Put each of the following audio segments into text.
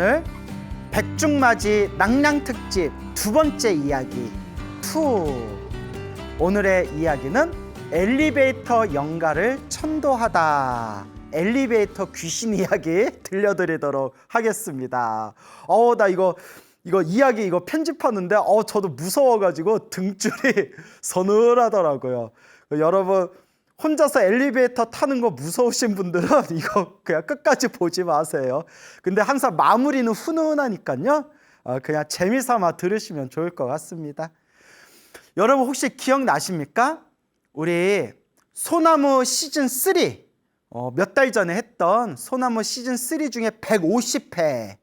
오늘 백중맞이 낭량특집 두 번째 이야기 2. 오늘의 이야기는 엘리베이터 영가를 천도하다. 엘리베이터 귀신 이야기 들려드리도록 하겠습니다. 나 이거 이야기 편집하는데 저도 무서워가지고 등줄이 서늘하더라고요. 여러분 혼자서 엘리베이터 타는 거 무서우신 분들은 이거 그냥 끝까지 보지 마세요. 근데 항상 마무리는 훈훈하니까요. 그냥 재미삼아 들으시면 좋을 것 같습니다. 여러분 혹시 기억나십니까? 우리 소나무 시즌 3 몇 달 전에 했던 소나무 시즌 3 중에 150회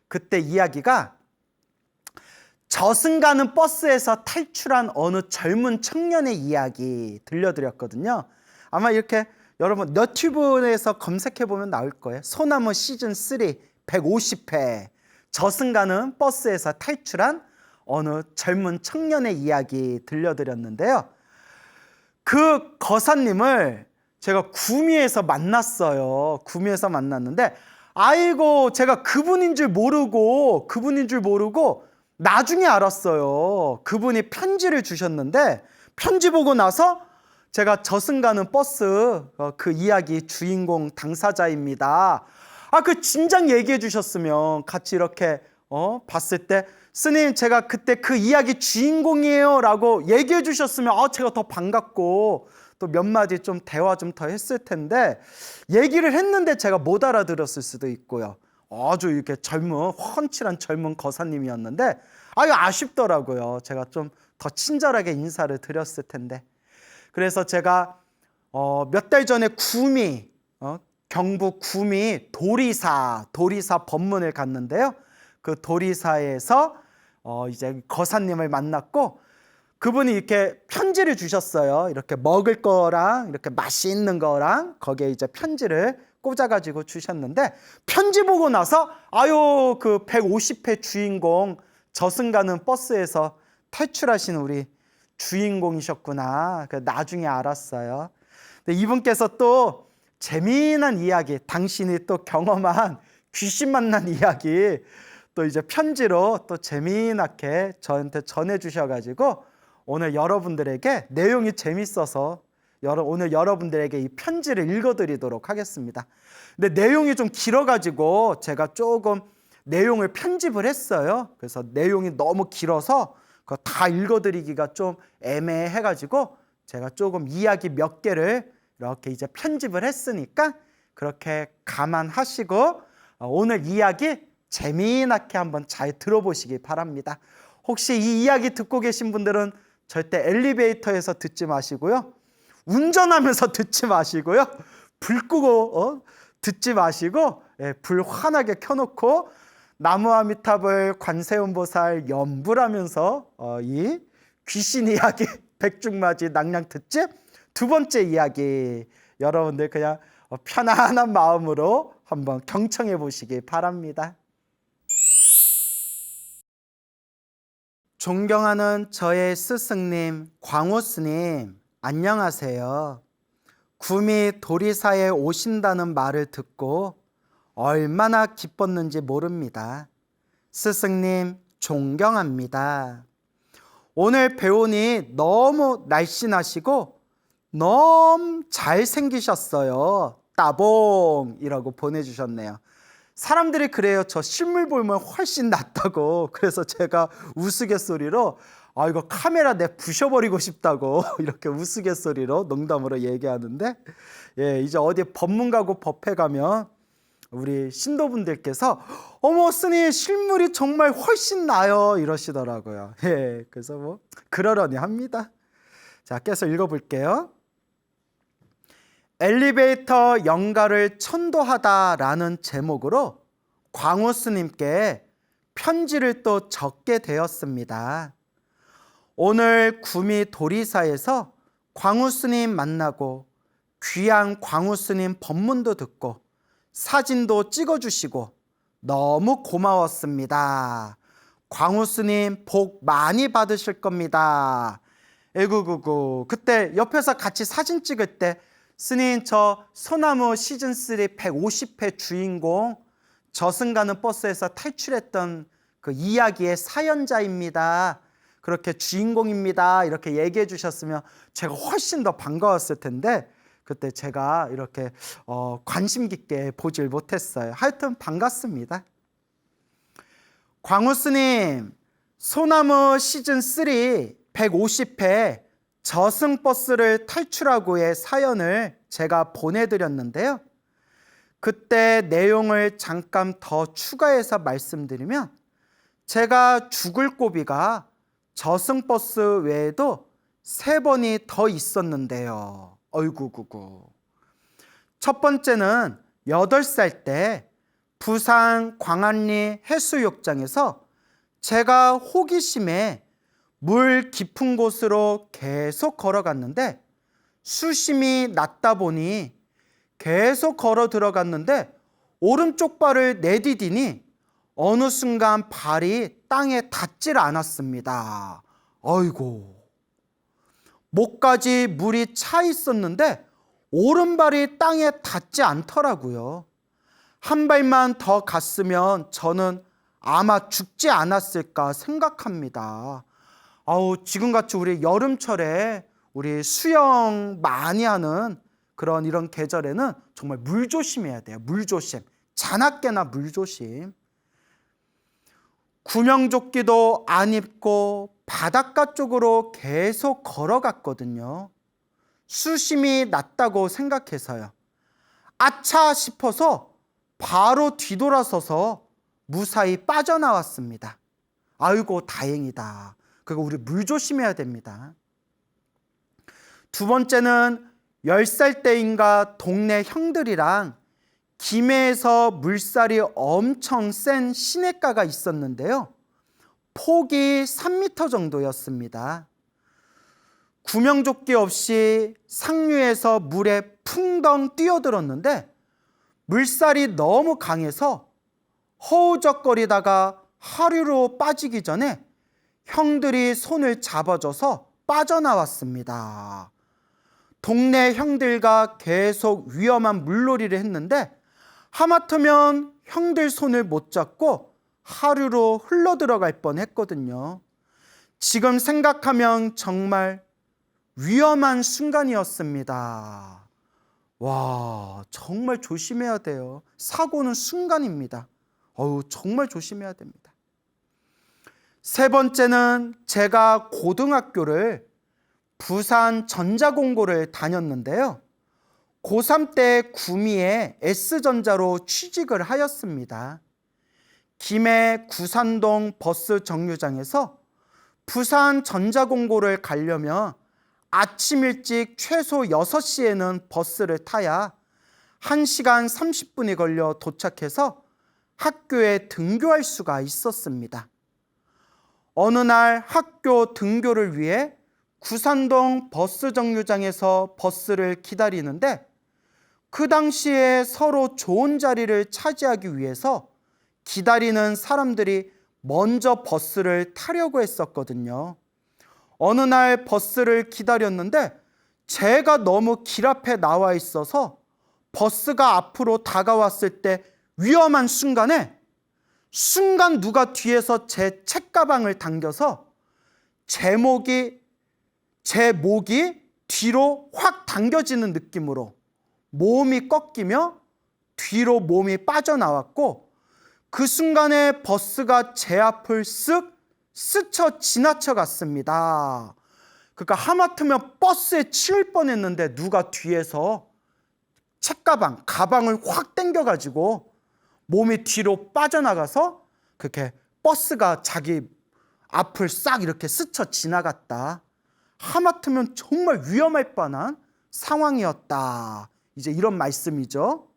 그때 이야기가 저승 가는 버스에서 탈출한 어느 젊은 청년의 이야기 들려드렸거든요. 아마 이렇게 여러분 너튜브에서 검색해보면 나올 거예요. 소나무 시즌 3 150회 저승 가는 버스에서 탈출한 어느 젊은 청년의 이야기 들려드렸는데요. 그 거사님을 제가 구미에서 만났어요. 구미에서 만났는데 아이고 제가 그분인 줄 모르고 나중에 알았어요. 그분이 편지를 주셨는데 편지 보고 나서 제가 저승 가는 버스 그 이야기 주인공 당사자입니다. 그 진작 얘기해 주셨으면 같이 이렇게 봤을 때 스님 제가 그때 그 이야기 주인공이에요 라고 얘기해 주셨으면 제가 더 반갑고 또 몇 마디 좀 대화 좀 더 했을 텐데 얘기를 했는데 제가 못 알아들었을 수도 있고요. 아주 이렇게 훤칠한 젊은 거사님이었는데 아쉽더라고요. 제가 좀 더 친절하게 인사를 드렸을 텐데. 그래서 제가 몇 달 전에 구미 경북 구미 도리사 법문을 갔는데요. 그 도리사에서 이제 거사님을 만났고 그분이 이렇게 편지를 주셨어요. 이렇게 먹을 거랑 이렇게 맛있는 거랑 거기에 이제 편지를 꽂아가지고 주셨는데 편지 보고 나서 그 150회 주인공 저승 가는 버스에서 탈출하신 우리 주인공이셨구나. 나중에 알았어요. 근데 이분께서 또 재미난 이야기, 당신이 또 경험한 귀신 만난 이야기 또 이제 편지로 또 재미나게 저한테 전해주셔가지고 오늘 여러분들에게 내용이 재밌어서 오늘 여러분들에게 이 편지를 읽어드리도록 하겠습니다. 근데 내용이 좀 길어가지고 제가 조금 내용을 편집을 했어요. 그래서 내용이 너무 길어서 그거 다 읽어드리기가 좀 애매해가지고 제가 조금 이야기 몇 개를 이렇게 이제 편집을 했으니까 그렇게 감안하시고 오늘 이야기 재미나게 한번 잘 들어보시기 바랍니다. 혹시 이 이야기 듣고 계신 분들은 절대 엘리베이터에서 듣지 마시고요. 운전하면서 듣지 마시고요. 불 끄고 듣지 마시고 불 환하게 켜놓고 나무아미타불 관세음보살 염불하면서 이 귀신 이야기 백중맞이 낭량특집 두 번째 이야기 여러분들 그냥 편안한 마음으로 한번 경청해 보시기 바랍니다. 존경하는 저의 스승님 광호 스님 안녕하세요. 구미 도리사에 오신다는 말을 듣고 얼마나 기뻤는지 모릅니다. 스승님 존경합니다. 오늘 배우니 너무 날씬하시고 너무 잘생기셨어요. 따봉이라고 보내주셨네요. 사람들이 그래요. 저 실물 보면 훨씬 낫다고. 그래서 제가 우스갯소리로 이거 카메라 내 부셔버리고 싶다고 이렇게 우스갯소리로 농담으로 얘기하는데 이제 어디 법문 가고 법회 가면 우리 신도분들께서 어머 스님 실물이 정말 훨씬 나요 이러시더라고요. 그래서 그러려니 합니다. 자, 계속 읽어볼게요. 엘리베이터 영가를 천도하다라는 제목으로 광호 스님께 편지를 또 적게 되었습니다. 오늘 구미 도리사에서 광호 스님 만나고 귀한 광호 스님 법문도 듣고 사진도 찍어주시고 너무 고마웠습니다. 광호 스님 복 많이 받으실 겁니다. 에구구구. 그때 옆에서 같이 사진 찍을 때 스님 저 소나무 시즌3 150회 주인공 저승 가는 버스에서 탈출했던 그 이야기의 사연자입니다. 그렇게 주인공입니다. 이렇게 얘기해 주셨으면 제가 훨씬 더 반가웠을 텐데 그때 제가 이렇게 관심 깊게 보질 못했어요. 하여튼 반갑습니다. 광우스님, 소나무 시즌3 150회 저승버스를 탈출하고의 사연을 제가 보내드렸는데요. 그때 내용을 잠깐 더 추가해서 말씀드리면 제가 죽을 고비가 저승버스 외에도 3번이 더 있었는데요. 어이구구구. 첫 번째는 8살 때 부산 광안리 해수욕장에서 제가 호기심에 물 깊은 곳으로 계속 걸어갔는데 수심이 낮다 보니 계속 걸어 들어갔는데 오른쪽 발을 내디디니 어느 순간 발이 땅에 닿질 않았습니다. 아이고. 목까지 물이 차 있었는데 오른발이 땅에 닿지 않더라고요. 한 발만 더 갔으면 저는 아마 죽지 않았을까 생각합니다. 지금같이 우리 여름철에 우리 수영 많이 하는 그런 이런 계절에는 정말 물 조심해야 돼요. 물 조심. 자나깨나 물 조심. 구명조끼도 안 입고 바닷가 쪽으로 계속 걸어갔거든요. 수심이 낮다고 생각해서요. 아차 싶어서 바로 뒤돌아서서 무사히 빠져나왔습니다. 아이고 다행이다. 그리고 우리 물 조심해야 됩니다. 두 번째는 10살 때인가 동네 형들이랑 김해에서 물살이 엄청 센 시냇가가 있었는데요. 폭이 3m 정도였습니다. 구명조끼 없이 상류에서 물에 풍덩 뛰어들었는데 물살이 너무 강해서 허우적거리다가 하류로 빠지기 전에 형들이 손을 잡아줘서 빠져나왔습니다. 동네 형들과 계속 위험한 물놀이를 했는데 하마터면 형들 손을 못 잡고 하류로 흘러들어갈 뻔했거든요. 지금 생각하면 정말 위험한 순간이었습니다. 와, 정말 조심해야 돼요. 사고는 순간입니다. 정말 조심해야 됩니다. 세 번째는 제가 고등학교를 부산 전자공고를 다녔는데요. 고3 때 구미에 S전자로 취직을 하였습니다. 김해 구산동 버스 정류장에서 부산 전자공고를 가려면 아침 일찍 최소 6시에는 버스를 타야 1시간 30분이 걸려 도착해서 학교에 등교할 수가 있었습니다. 어느 날 학교 등교를 위해 구산동 버스 정류장에서 버스를 기다리는데 그 당시에 서로 좋은 자리를 차지하기 위해서 기다리는 사람들이 먼저 버스를 타려고 했었거든요. 어느 날 버스를 기다렸는데 제가 너무 길 앞에 나와 있어서 버스가 앞으로 다가왔을 때 위험한 순간 누가 뒤에서 제 책가방을 당겨서 제 목이 뒤로 확 당겨지는 느낌으로 몸이 꺾이며 뒤로 몸이 빠져나왔고 그 순간에 버스가 제 앞을 쓱 스쳐 지나쳐 갔습니다. 그러니까 하마터면 버스에 치일 뻔했는데 누가 뒤에서 가방을 확 당겨가지고 몸이 뒤로 빠져나가서 그렇게 버스가 자기 앞을 싹 이렇게 스쳐 지나갔다. 하마터면 정말 위험할 뻔한 상황이었다. 이제 이런 말씀이죠.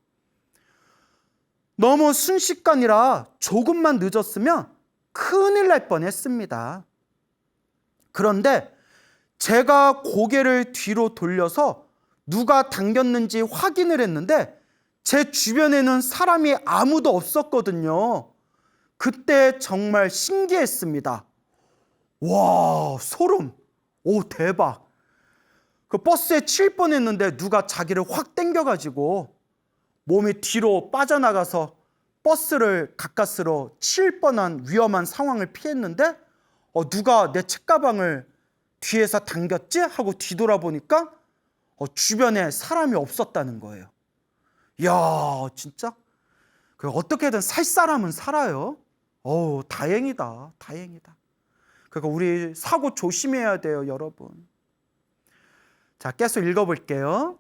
너무 순식간이라 조금만 늦었으면 큰일 날 뻔했습니다. 그런데 제가 고개를 뒤로 돌려서 누가 당겼는지 확인을 했는데 제 주변에는 사람이 아무도 없었거든요. 그때 정말 신기했습니다. 와, 소름. 오, 대박. 그 버스에 칠 뻔했는데 누가 자기를 확 당겨가지고 몸이 뒤로 빠져나가서 버스를 가까스로 치일 뻔한 위험한 상황을 피했는데 누가 내 책가방을 뒤에서 당겼지? 하고 뒤돌아보니까 주변에 사람이 없었다는 거예요. 이야, 진짜 어떻게든 살 사람은 살아요. 다행이다, 다행이다. 그러니까 우리 사고 조심해야 돼요, 여러분. 자, 계속 읽어볼게요.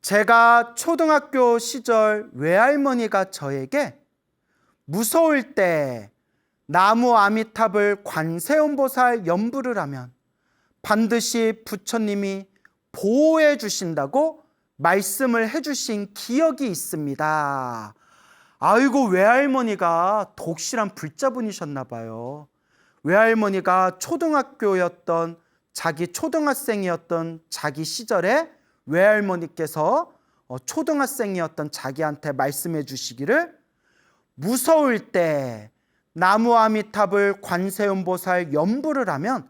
제가 초등학교 시절 외할머니가 저에게 무서울 때 나무 아미탑을 관세음보살 연부를 하면 반드시 부처님이 보호해 주신다고 말씀을 해주신 기억이 있습니다. 아이고, 외할머니가 독실한 불자분이셨나 봐요. 외할머니가 초등학생이었던 자기 시절에 외할머니께서 초등학생이었던 자기한테 말씀해 주시기를 무서울 때 나무 아미탑을 관세음보살 연부를 하면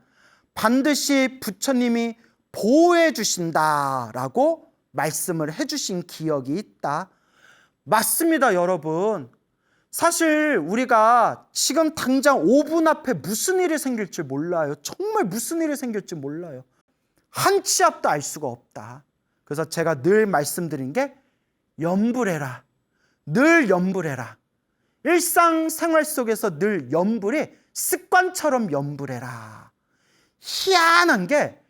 반드시 부처님이 보호해 주신다라고 말씀을 해주신 기억이 있다. 맞습니다, 여러분. 사실 우리가 지금 당장 5분 앞에 무슨 일이 생길지 몰라요. 정말 무슨 일이 생길지 몰라요. 한 치 앞도 알 수가 없다. 그래서 제가 늘 말씀드린 게 염불해라. 늘 염불해라. 일상생활 속에서 늘 염불이 습관처럼 염불해라. 희한한 게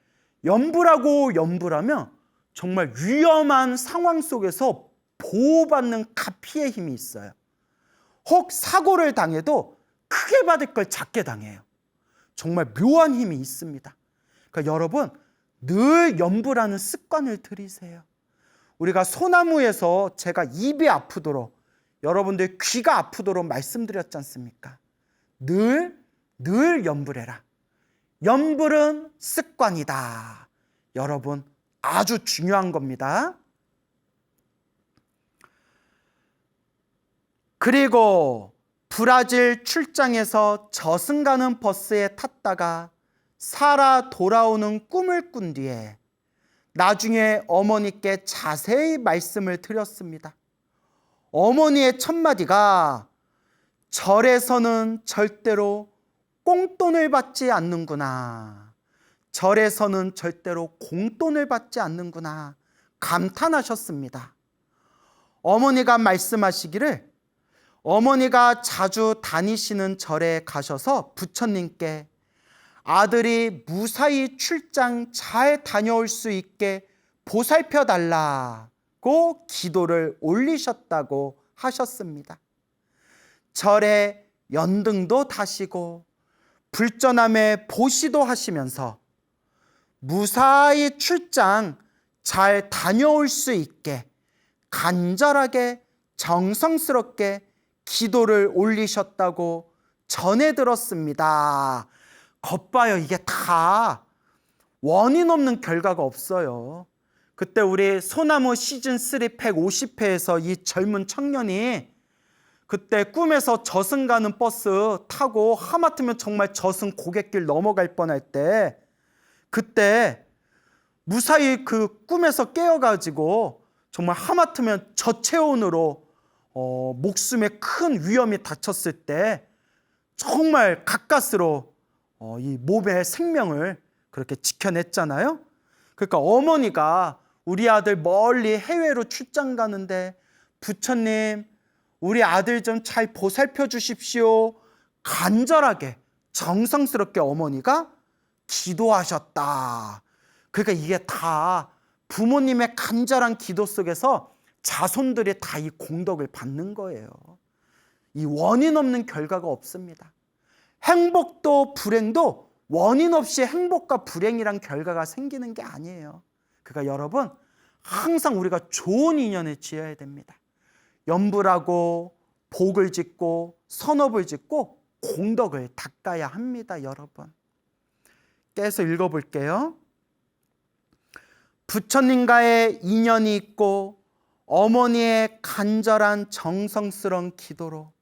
염불하면 정말 위험한 상황 속에서 보호받는 가피의 힘이 있어요. 혹 사고를 당해도 크게 받을 걸 작게 당해요. 정말 묘한 힘이 있습니다. 그러니까 여러분, 늘 염불하는 습관을 들이세요. 우리가 소나무에서 제가 입이 아프도록, 여러분들 귀가 아프도록 말씀드렸지 않습니까? 늘 염불해라. 염불은 습관이다. 여러분, 아주 중요한 겁니다. 그리고 브라질 출장에서 저승 가는 버스에 탔다가 살아 돌아오는 꿈을 꾼 뒤에 나중에 어머니께 자세히 말씀을 드렸습니다. 어머니의 첫마디가 절에서는 절대로 꽁돈을 받지 않는구나. 절에서는 절대로 공돈을 받지 않는구나. 감탄하셨습니다. 어머니가 말씀하시기를 어머니가 자주 다니시는 절에 가셔서 부처님께 아들이 무사히 출장 잘 다녀올 수 있게 보살펴 달라고 기도를 올리셨다고 하셨습니다. 절에 연등도 다시고 불전함에 보시도 하시면서 무사히 출장 잘 다녀올 수 있게 간절하게 정성스럽게 기도를 올리셨다고 전해 들었습니다. 겉봐요, 이게 다 원인 없는 결과가 없어요. 그때 우리 소나무 시즌3 150회에서 이 젊은 청년이 그때 꿈에서 저승 가는 버스 타고 하마터면 정말 저승 고갯길 넘어갈 뻔할 때 그때 무사히 그 꿈에서 깨어가지고 정말 하마터면 저체온으로 목숨에 큰 위험이 닥쳤을 때 정말 가까스로 이 몸의 생명을 그렇게 지켜냈잖아요. 그러니까 어머니가 우리 아들 멀리 해외로 출장 가는데 부처님 우리 아들 좀 잘 보살펴 주십시오. 간절하게 정성스럽게 어머니가 기도하셨다. 그러니까 이게 다 부모님의 간절한 기도 속에서 자손들이 다 이 공덕을 받는 거예요. 이 원인 없는 결과가 없습니다. 행복도 불행도 원인 없이 행복과 불행이란 결과가 생기는 게 아니에요. 그러니까 여러분 항상 우리가 좋은 인연을 지어야 됩니다. 염불하고 복을 짓고 선업을 짓고 공덕을 닦아야 합니다. 여러분 계속 읽어볼게요. 부처님과의 인연이 있고 어머니의 간절한 정성스러운 기도로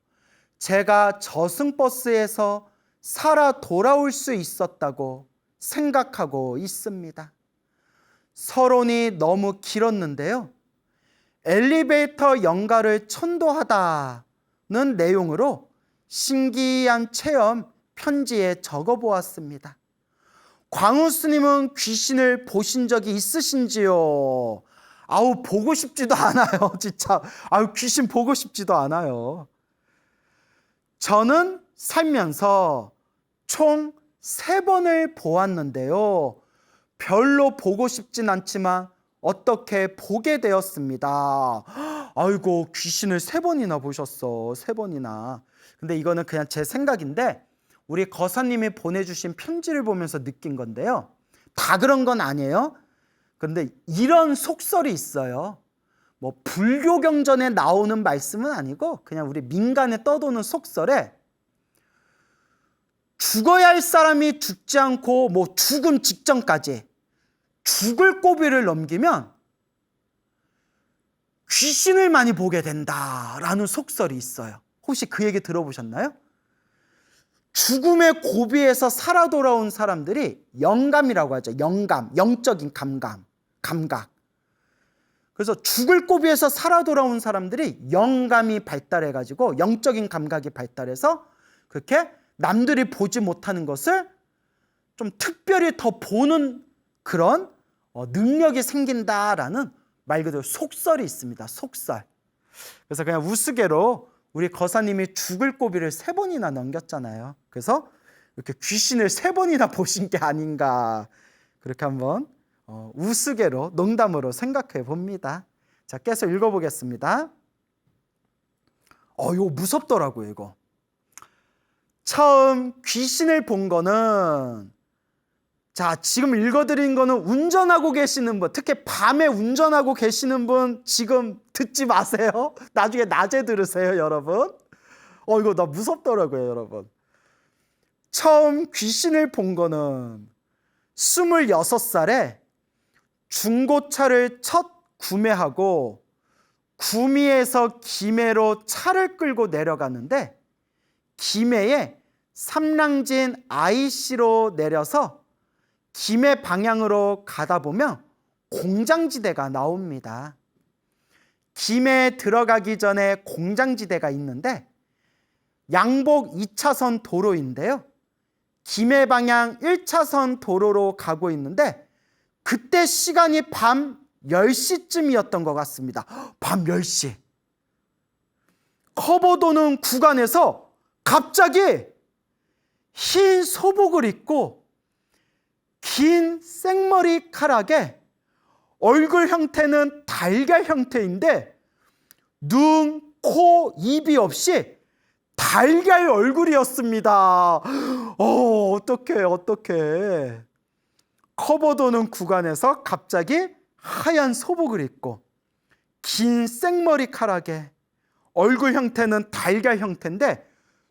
제가 저승버스에서 살아 돌아올 수 있었다고 생각하고 있습니다. 서론이 너무 길었는데요. 엘리베이터 연가를 천도하다 내용으로 신기한 체험 편지에 적어보았습니다. 광우 스님은 귀신을 보신 적이 있으신지요? 아우, 보고 싶지도 않아요. 진짜. 아우, 귀신 보고 싶지도 않아요. 저는 살면서 총 3번을 보았는데요. 별로 보고 싶진 않지만 어떻게 보게 되었습니다. 아이고, 귀신을 3번이나 보셨어. 3번이나. 근데 이거는 그냥 제 생각인데 우리 거사님이 보내주신 편지를 보면서 느낀 건데요. 다 그런 건 아니에요. 근데 이런 속설이 있어요. 뭐 불교 경전에 나오는 말씀은 아니고 그냥 우리 민간에 떠도는 속설에 죽어야 할 사람이 죽지 않고 뭐 죽음 직전까지 죽을 고비를 넘기면 귀신을 많이 보게 된다라는 속설이 있어요. 혹시 그 얘기 들어보셨나요? 죽음의 고비에서 살아 돌아온 사람들이 영감이라고 하죠. 영감, 영적인 감각. 그래서 죽을 고비에서 살아 돌아온 사람들이 영감이 발달해가지고 영적인 감각이 발달해서 그렇게 남들이 보지 못하는 것을 좀 특별히 더 보는 그런 능력이 생긴다라는 말 그대로 속설이 있습니다. 속설. 그래서 그냥 우스개로 우리 거사님이 죽을 고비를 3번이나 넘겼잖아요. 그래서 이렇게 귀신을 3번이나 보신 게 아닌가, 그렇게 한번 우스개로 농담으로 생각해 봅니다. 자, 계속 읽어보겠습니다. 이거 무섭더라고요. 이거 처음 귀신을 본 거는, 자, 지금 읽어드린 거는 운전하고 계시는 분, 특히 밤에 운전하고 계시는 분 지금 듣지 마세요. 나중에 낮에 들으세요, 여러분. 이거 나 무섭더라고요, 여러분. 처음 귀신을 본 거는 26살에 중고차를 첫 구매하고 구미에서 김해로 차를 끌고 내려가는데 김해에 삼랑진 IC로 내려서 김해 방향으로 가다 보면 공장지대가 나옵니다. 김해에 들어가기 전에 공장지대가 있는데 양복 2차선 도로인데요. 김해 방향 1차선 도로로 가고 있는데 그때 시간이 밤 10시쯤이었던 것 같습니다. 밤 10시. 커버 도는 구간에서 갑자기 흰 소복을 입고 긴 생머리카락에 얼굴 형태는 달걀 형태인데 눈, 코, 입이 없이 달걀 얼굴이었습니다. 어떡해. 커버 도는 구간에서 갑자기 하얀 소복을 입고 긴 생머리카락에 얼굴 형태는 달걀 형태인데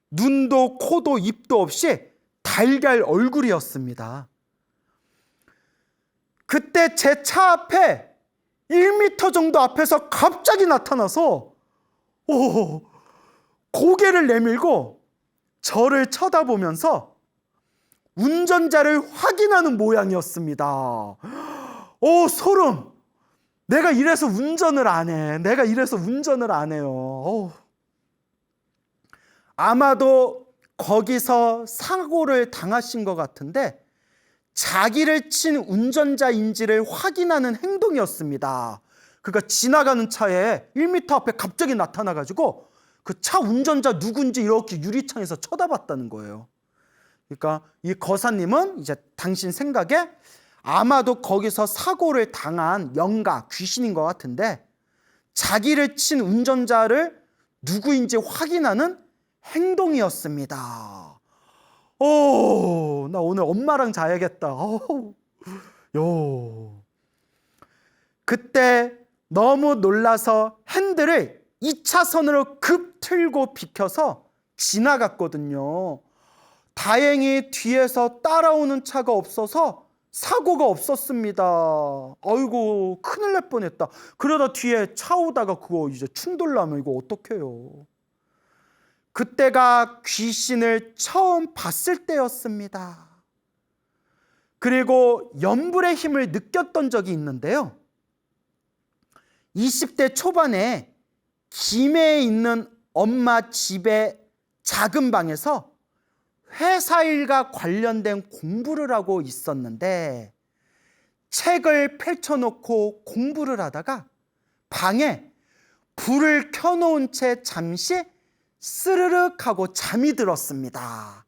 눈도 코도 입도 없이 달걀 얼굴이었습니다. 그때 제 차 앞에 1m 정도 앞에서 갑자기 나타나서 고개를 내밀고 저를 쳐다보면서 운전자를 확인하는 모양이었습니다. 소름. 내가 이래서 운전을 안 해요. 아마도 거기서 사고를 당하신 것 같은데 자기를 친 운전자인지를 확인하는 행동이었습니다. 그러니까 지나가는 차에 1m 앞에 갑자기 나타나가지고 그 차 운전자 누군지 이렇게 유리창에서 쳐다봤다는 거예요. 그러니까 이 거사님은 이제 당신 생각에 아마도 거기서 사고를 당한 영가, 귀신인 것 같은데 자기를 친 운전자를 누구인지 확인하는 행동이었습니다. 나 오늘 엄마랑 자야겠다. 그때 너무 놀라서 핸들을 2차선으로 급 틀고 비켜서 지나갔거든요. 다행히 뒤에서 따라오는 차가 없어서 사고가 없었습니다. 아이고, 큰일 날 뻔했다. 그러다 뒤에 차 오다가 그거 이제 충돌 나면 이거 어떡해요. 그때가 귀신을 처음 봤을 때였습니다. 그리고 염불의 힘을 느꼈던 적이 있는데요. 20대 초반에 김해에 있는 엄마 집의 작은 방에서 회사 일과 관련된 공부를 하고 있었는데 책을 펼쳐놓고 공부를 하다가 방에 불을 켜놓은 채 잠시 스르륵 하고 잠이 들었습니다.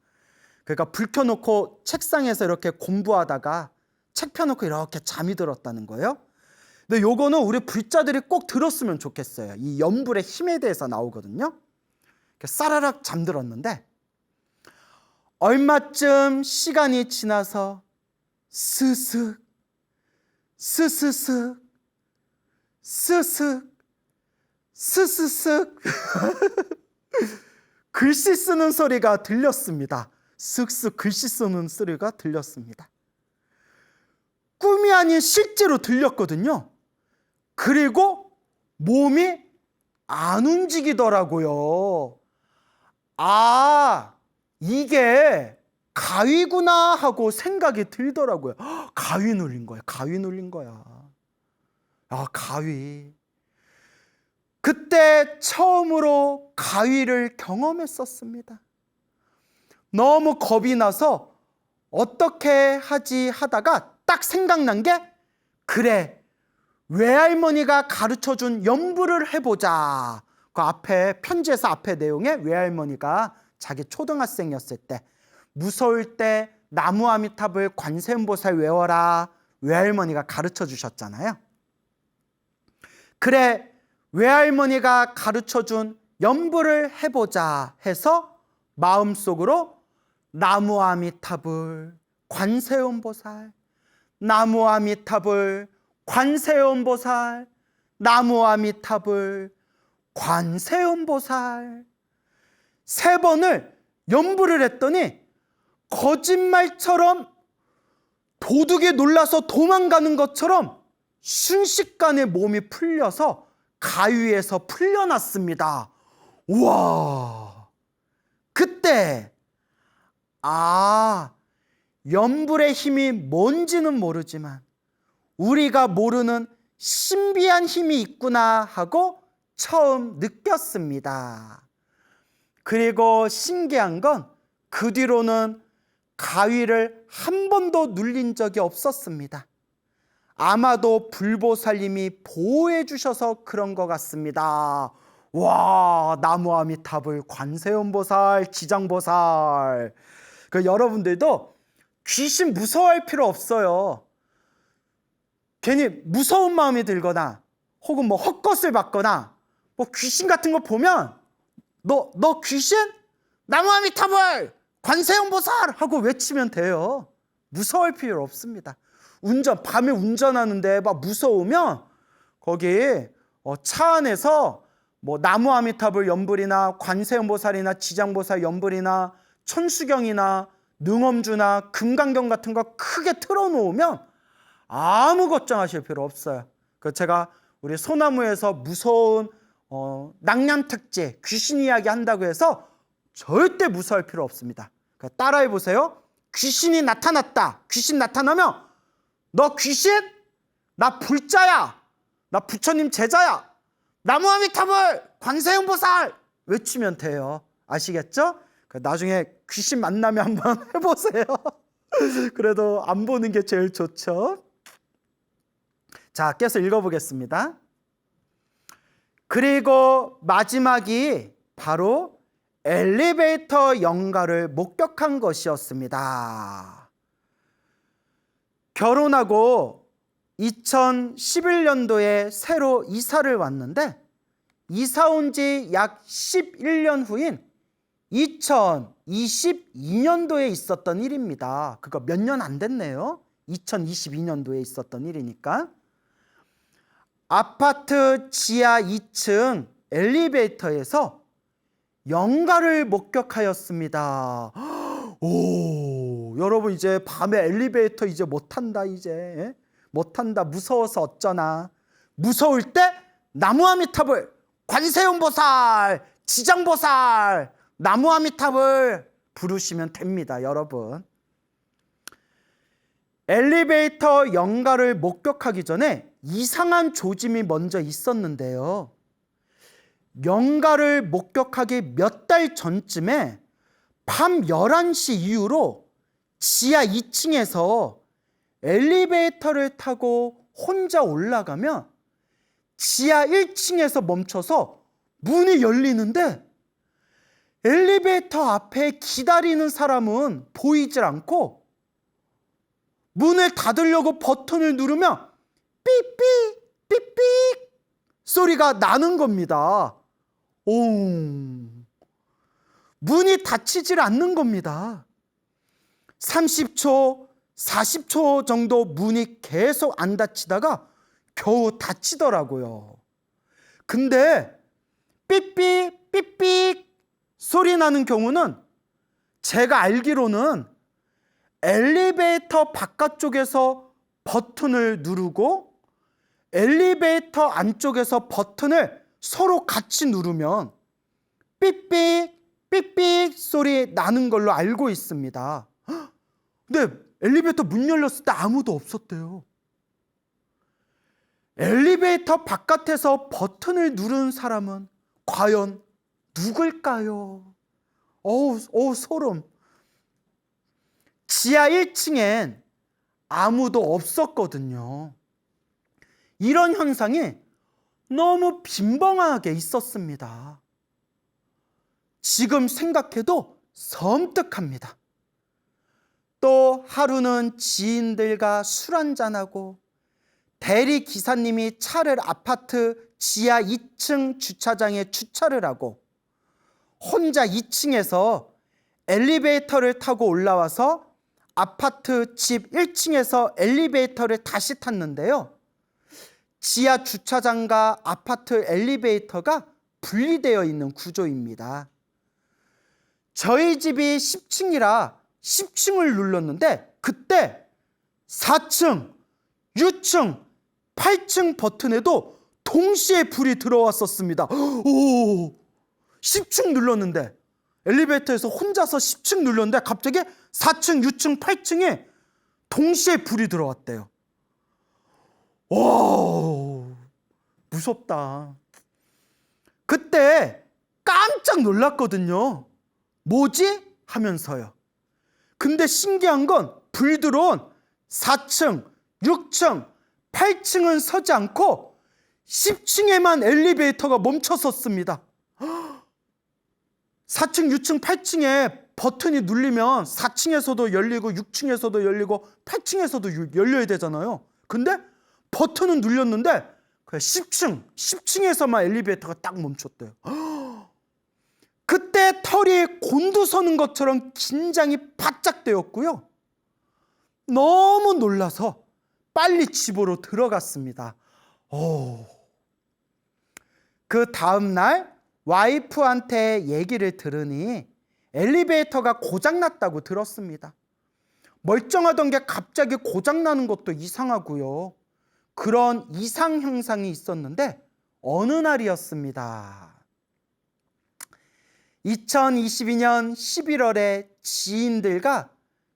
그러니까 불 켜놓고 책상에서 이렇게 공부하다가 책 펴놓고 이렇게 잠이 들었다는 거예요. 근데 요거는 우리 불자들이 꼭 들었으면 좋겠어요. 이 염불의 힘에 대해서 나오거든요. 이렇게 싸라락 잠들었는데 얼마쯤 시간이 지나서 스슥 스스슥 스슥 스스슥 글씨 쓰는 소리가 들렸습니다. 슥슥 글씨 쓰는 소리가 들렸습니다. 꿈이 아닌 실제로 들렸거든요. 그리고 몸이 안 움직이더라고요. 아, 이게 가위구나 하고 생각이 들더라고요. 가위 눌린 거야. 가위 눌린 거야. 아, 가위. 그때 처음으로 가위를 경험했었습니다. 너무 겁이 나서 어떻게 하지 하다가 딱 생각난 게 그래, 외할머니가 가르쳐준 염불을 해보자. 그 앞에 편지에서 앞에 내용에 외할머니가 자기 초등학생이었을 때 무서울 때 나무 아미탑을 관세음보살 외워라 외할머니가 가르쳐 주셨잖아요. 그래, 외할머니가 가르쳐준 염불을 해보자 해서 마음속으로 나무 아미탑을 관세음보살, 나무 아미탑을 관세음보살, 나무 아미탑을 관세음보살 3번을 염불을 했더니 거짓말처럼 도둑이 놀라서 도망가는 것처럼 순식간에 몸이 풀려서 가위에서 풀려났습니다. 우와! 그때 염불의 힘이 뭔지는 모르지만 우리가 모르는 신비한 힘이 있구나 하고 처음 느꼈습니다. 그리고 신기한 건 그 뒤로는 가위를 한 번도 눌린 적이 없었습니다. 아마도 불보살님이 보호해 주셔서 그런 것 같습니다. 와, 나무 아미탑을 관세음보살, 지장보살. 여러분들도 귀신 무서워할 필요 없어요. 괜히 무서운 마음이 들거나 혹은 뭐 헛것을 받거나 뭐 귀신 같은 거 보면 너 귀신? 나무 아미탑을 관세음보살 하고 외치면 돼요. 무서워할 필요 없습니다. 밤에 운전하는데 막 무서우면 거기 차 안에서 뭐 나무 아미탑을 염불이나 관세음보살이나 지장보살 염불이나 천수경이나 능엄주나 금강경 같은 거 크게 틀어놓으면 아무 걱정하실 필요 없어요. 제가 우리 소나무에서 무서운 낭량택지 귀신 이야기 한다고 해서 절대 무서워할 필요 없습니다. 따라해 보세요. 귀신이 나타났다. 귀신 나타나면 너 귀신? 나 불자야. 나 부처님 제자야. 나무 아미탑을 관세음보살 외치면 돼요. 아시겠죠? 나중에 귀신 만나면 한번 해보세요. 그래도 안 보는 게 제일 좋죠. 자, 계속 읽어보겠습니다. 그리고 마지막이 바로 엘리베이터 영가를 목격한 것이었습니다. 결혼하고 2011년도에 새로 이사를 왔는데 이사 온 지 약 11년 후인 2022년도에 있었던 일입니다. 그거 몇 년 안 됐네요. 2022년도에 있었던 일이니까. 아파트 지하 2층 엘리베이터에서 영가를 목격하였습니다. 오, 여러분 이제 밤에 엘리베이터 이제 못 탄다. 이제 못 탄다. 무서워서 어쩌나. 무서울 때 나무 아미탑을 관세음보살, 지장보살, 나무 아미탑을 부르시면 됩니다, 여러분. 엘리베이터 영가를 목격하기 전에 이상한 조짐이 먼저 있었는데요. 명가를 목격하기 몇 달 전쯤에 밤 11시 이후로 지하 2층에서 엘리베이터를 타고 혼자 올라가면 지하 1층에서 멈춰서 문이 열리는데 엘리베이터 앞에 기다리는 사람은 보이질 않고 문을 닫으려고 버튼을 누르면 삐삐 삐삐 소리가 나는 겁니다. 문이 닫히질 않는 겁니다. 30초, 40초 정도 문이 계속 안 닫히다가 겨우 닫히더라고요. 근데 삐삐 삐삐 소리 나는 경우는 제가 알기로는 엘리베이터 바깥쪽에서 버튼을 누르고 엘리베이터 안쪽에서 버튼을 서로 같이 누르면 삐삐 삐삐 소리 나는 걸로 알고 있습니다. 근데 엘리베이터 문 열렸을 때 아무도 없었대요. 엘리베이터 바깥에서 버튼을 누른 사람은 과연 누굴까요? 어우 소름. 지하 1층엔 아무도 없었거든요. 이런 현상이 너무 빈번하게 있었습니다. 지금 생각해도 섬뜩합니다. 또 하루는 지인들과 술 한잔하고 대리 기사님이 차를 아파트 지하 2층 주차장에 주차를 하고 혼자 2층에서 엘리베이터를 타고 올라와서 아파트 집 1층에서 엘리베이터를 다시 탔는데요. 지하 주차장과 아파트 엘리베이터가 분리되어 있는 구조입니다. 저희 집이 10층이라 10층을 눌렀는데 그때 4층, 6층, 8층 버튼에도 동시에 불이 들어왔었습니다. 10층 눌렀는데 엘리베이터에서 혼자서 10층 눌렀는데 갑자기 4층, 6층, 8층에 동시에 불이 들어왔대요. 와, 무섭다. 그때 깜짝 놀랐거든요. 뭐지? 하면서요. 근데 신기한 건 불 들어온 4층, 6층, 8층은 서지 않고 10층에만 엘리베이터가 멈춰섰습니다. 4층, 6층, 8층에 버튼이 눌리면 4층에서도 열리고 6층에서도 열리고 8층에서도 열려야 되잖아요. 근데 버튼은 눌렸는데 10층에서만 엘리베이터가 딱 멈췄대요. 그때 털이 곤두서는 것처럼 긴장이 바짝 되었고요. 너무 놀라서 빨리 집으로 들어갔습니다. 그 다음날 와이프한테 얘기를 들으니 엘리베이터가 고장났다고 들었습니다. 멀쩡하던 게 갑자기 고장나는 것도 이상하고요. 그런 이상 현상이 있었는데 어느 날이었습니다. 2022년 11월에 지인들과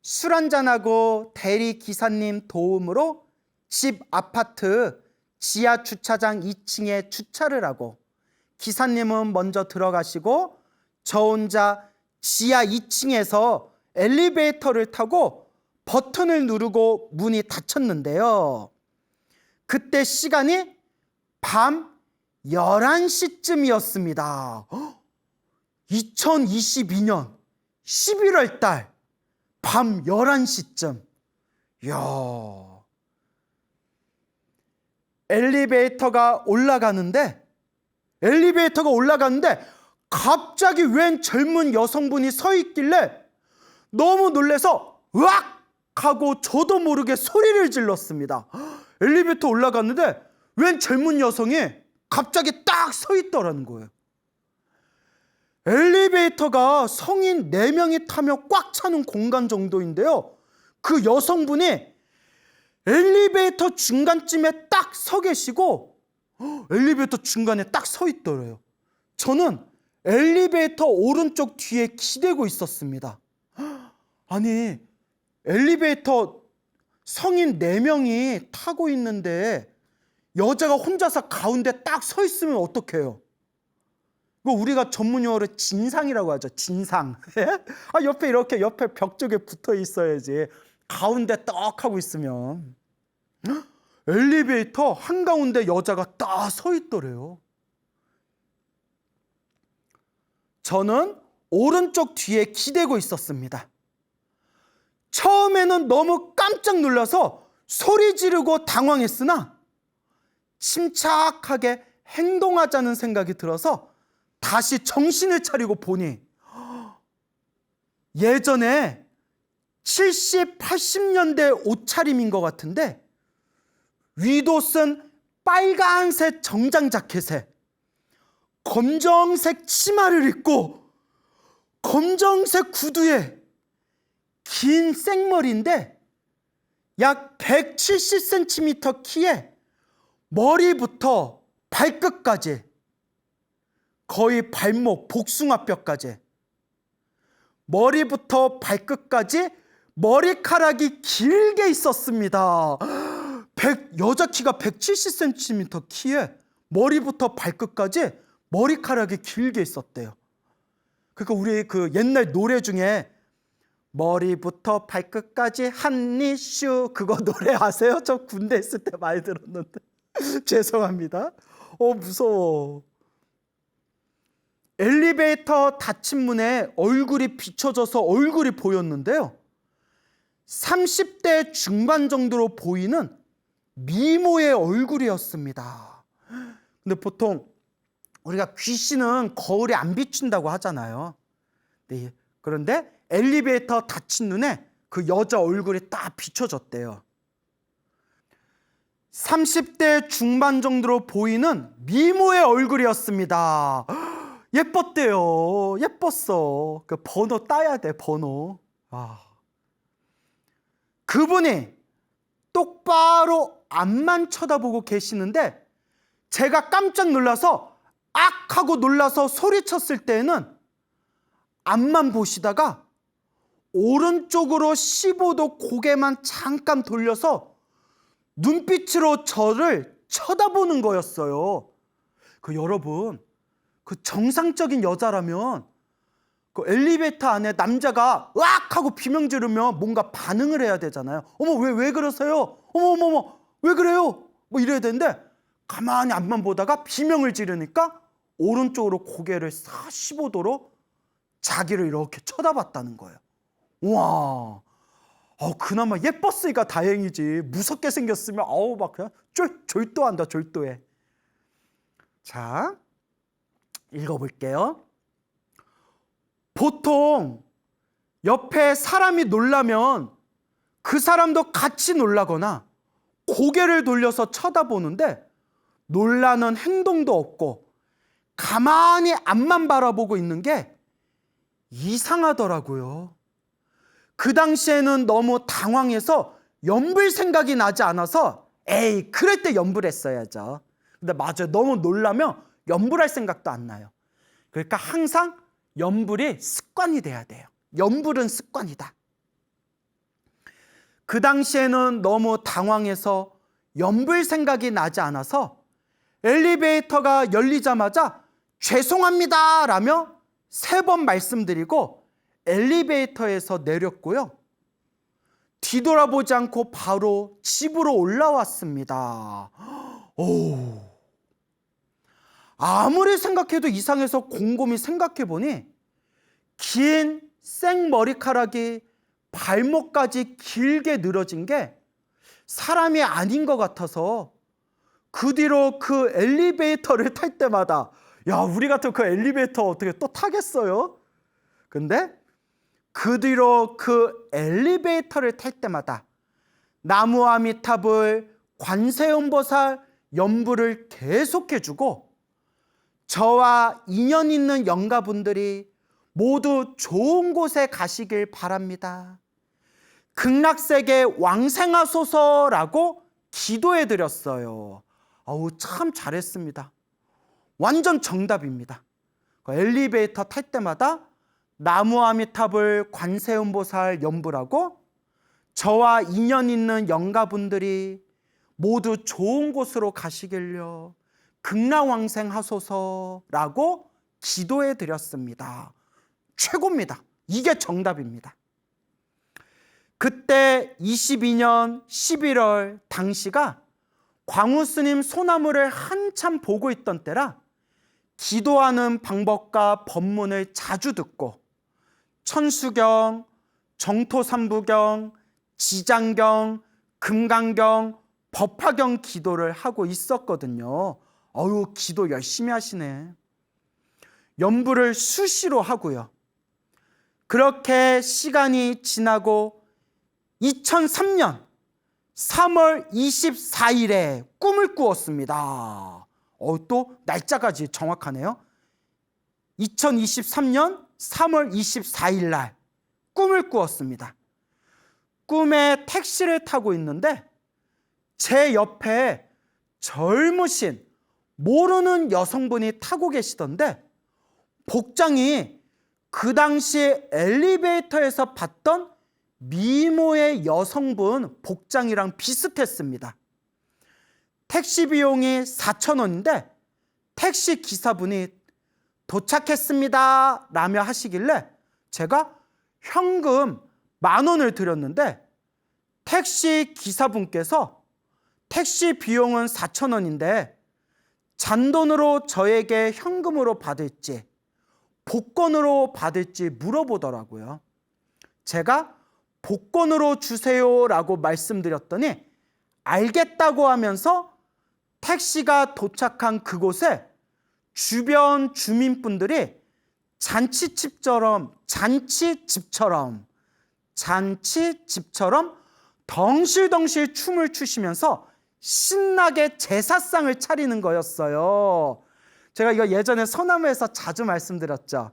술 한잔하고 대리 기사님 도움으로 집 아파트 지하 주차장 2층에 주차를 하고 기사님은 먼저 들어가시고 저 혼자 지하 2층에서 엘리베이터를 타고 버튼을 누르고 문이 닫혔는데요. 그때 시간이 밤 11시쯤이었습니다. 2022년 11월 달 밤 11시쯤. 이야. 엘리베이터가 올라가는데 갑자기 웬 젊은 여성분이 서 있길래 너무 놀라서 으악! 하고 저도 모르게 소리를 질렀습니다. 엘리베이터 올라갔는데 웬 젊은 여성이 갑자기 딱 서 있더라는 거예요. 엘리베이터가 성인 4명이 타며 꽉 차는 공간 정도인데요. 그 여성분이 엘리베이터 중간쯤에 딱 서 계시고 엘리베이터 중간에 딱 서 있더래요. 저는 엘리베이터 오른쪽 뒤에 기대고 있었습니다. 아니, 엘리베이터 성인 4명이 타고 있는데 여자가 혼자서 가운데 딱 서 있으면 어떡해요? 그 우리가 전문 용어로 진상이라고 하죠. 진상. 옆에 이렇게 옆에 벽 쪽에 붙어 있어야지. 가운데 떡 하고 있으면. 엘리베이터 한가운데 여자가 딱 서 있더래요. 저는 오른쪽 뒤에 기대고 있었습니다. 처음에는 너무 깜짝 놀라서 소리 지르고 당황했으나 침착하게 행동하자는 생각이 들어서 다시 정신을 차리고 보니 예전에 70, 80년대 옷차림인 것 같은데 윗옷은 빨간색 정장 자켓에 검정색 치마를 입고 검정색 구두에 긴 생머리인데 약 170cm 키에 머리부터 발끝까지 거의 발목 복숭아뼈까지 머리부터 발끝까지 머리카락이 길게 있었습니다. 여자 키가 170cm 키에 머리부터 발끝까지 머리카락이 길게 있었대요. 그러니까 우리 그 옛날 노래 중에 머리부터 발끝까지 한 이슈 그거 노래 아세요? 저 군대 있을 때 많이 들었는데 죄송합니다. 무서워. 엘리베이터 닫힌 문에 얼굴이 비춰져서 얼굴이 보였는데요. 30대 중반 정도로 보이는 미모의 얼굴이었습니다. 근데 보통 우리가 귀신은 거울에 안 비춘다고 하잖아요. 네, 그런데 엘리베이터 닫힌 눈에 그 여자 얼굴이 딱 비춰졌대요. 30대 중반 정도로 보이는 미모의 얼굴이었습니다. 예뻤대요. 예뻤어. 그 번호 따야 돼, 번호. 그분이 똑바로 앞만 쳐다보고 계시는데 제가 깜짝 놀라서 악 하고 놀라서 소리쳤을 때에는 앞만 보시다가 오른쪽으로 15도 고개만 잠깐 돌려서 눈빛으로 저를 쳐다보는 거였어요. 여러분, 그 정상적인 여자라면 그 엘리베이터 안에 남자가 으악 하고 비명 지르면 뭔가 반응을 해야 되잖아요. 어머, 왜 그러세요? 어머, 왜 그래요? 뭐 이래야 되는데 가만히 앞만 보다가 비명을 지르니까 오른쪽으로 고개를 15도로 자기를 이렇게 쳐다봤다는 거예요. 와, 그나마 예뻤으니까 다행이지. 무섭게 생겼으면 막 그냥 졸도한다, 졸도해. 자, 읽어볼게요. 보통 옆에 사람이 놀라면 그 사람도 같이 놀라거나 고개를 돌려서 쳐다보는데 놀라는 행동도 없고 가만히 앞만 바라보고 있는 게 이상하더라고요. 그 당시에는 너무 당황해서 연불 생각이 나지 않아서 그럴 때 연불했어야죠. 근데 맞아요. 너무 놀라면 연불할 생각도 안 나요. 그러니까 항상 연불이 습관이 돼야 돼요. 연불은 습관이다. 그 당시에는 너무 당황해서 연불 생각이 나지 않아서 엘리베이터가 열리자마자 죄송합니다 라며 3번 말씀드리고 엘리베이터에서 내렸고요. 뒤돌아보지 않고 바로 집으로 올라왔습니다. 아무리 생각해도 이상해서 곰곰이 생각해보니 긴 생머리카락이 발목까지 길게 늘어진 게 사람이 아닌 것 같아서 그 뒤로 그 엘리베이터를 탈 때마다 우리 같은 그 엘리베이터 어떻게 또 타겠어요? 근데 그 뒤로 그 엘리베이터를 탈 때마다 나무아미탑을 관세음보살 연불을 계속해주고 저와 인연 있는 영가분들이 모두 좋은 곳에 가시길 바랍니다. 극락세계 왕생하소서라고 기도해드렸어요. 참 잘했습니다. 완전 정답입니다. 엘리베이터 탈 때마다 나무아미탑을 관세음보살 연불하고 저와 인연 있는 영가분들이 모두 좋은 곳으로 가시길요 극락왕생 하소서라고 기도해 드렸습니다. 최고입니다. 이게 정답입니다. 그때 22년 11월 당시가 광우스님 소나무를 한참 보고 있던 때라 기도하는 방법과 법문을 자주 듣고 천수경, 정토삼부경, 지장경, 금강경, 법화경 기도를 하고 있었거든요. 어휴, 기도 열심히 하시네. 연부를 수시로 하고요. 그렇게 시간이 지나고 2003년 3월 24일에 꿈을 꾸었습니다. 또 날짜까지 정확하네요. 2023년 3월 24일 날 꿈을 꾸었습니다. 꿈에 택시를 타고 있는데 제 옆에 젊으신 모르는 여성분이 타고 계시던데 복장이 그 당시에 엘리베이터에서 봤던 미모의 여성분 복장이랑 비슷했습니다. 택시 비용이 4,000원인데 택시 기사분이 도착했습니다 라며 하시길래 제가 현금 10,000원을 드렸는데 택시 기사분께서 택시 비용은 4,000원인데 잔돈으로 저에게 현금으로 받을지 복권으로 받을지 물어보더라고요. 제가 복권으로 주세요라고 말씀드렸더니 알겠다고 하면서 택시가 도착한 그곳에 주변 주민분들이 잔치집처럼 덩실덩실 춤을 추시면서 신나게 제사상을 차리는 거였어요. 제가 이거 예전에 소나무에서 자주 말씀드렸죠.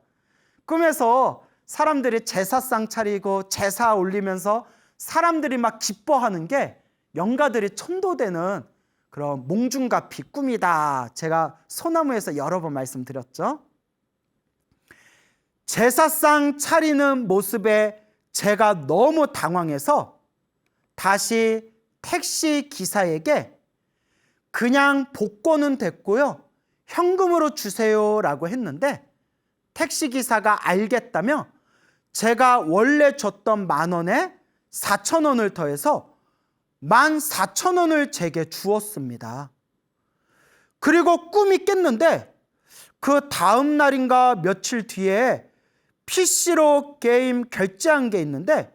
꿈에서 사람들이 제사상 차리고 제사 올리면서 사람들이 막 기뻐하는 게 영가들이 천도되는 그런 몽중가피 꿈이다. 제가 소나무에서 여러 번 말씀드렸죠. 제사상 차리는 모습에 제가 너무 당황해서 다시 택시 기사에게 그냥 복권은 됐고요, 현금으로 주세요라고 했는데 택시 기사가 알겠다며 제가 원래 줬던 10,000원에 4,000원을 더해서 14,000원을 제게 주었습니다. 그리고 꿈이 깼는데 그 다음 날인가 며칠 뒤에 PC로 게임 결제한 게 있는데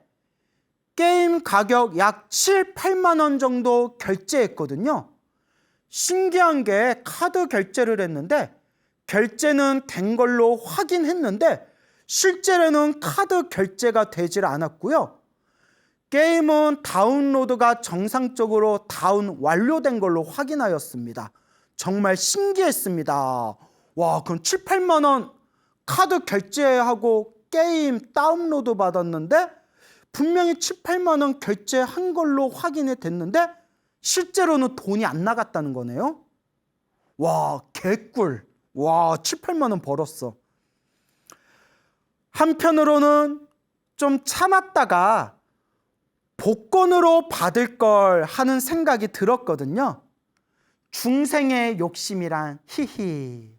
게임 가격 약 7, 8만 원 정도 결제했거든요. 신기한 게 카드 결제를 했는데 결제는 된 걸로 확인했는데 실제로는 카드 결제가 되질 않았고요. 게임은 다운로드가 정상적으로 다운 완료된 걸로 확인하였습니다. 정말 신기했습니다. 와, 그럼 7, 8만 원 카드 결제하고 게임 다운로드 받았는데 분명히 7, 8만 원 결제한 걸로 확인이 됐는데 실제로는 돈이 안 나갔다는 거네요. 와, 개꿀. 와, 7, 8만 원 벌었어. 한편으로는 좀 참았다가 복권으로 받을 걸 하는 생각이 들었거든요. 중생의 욕심이란 히히.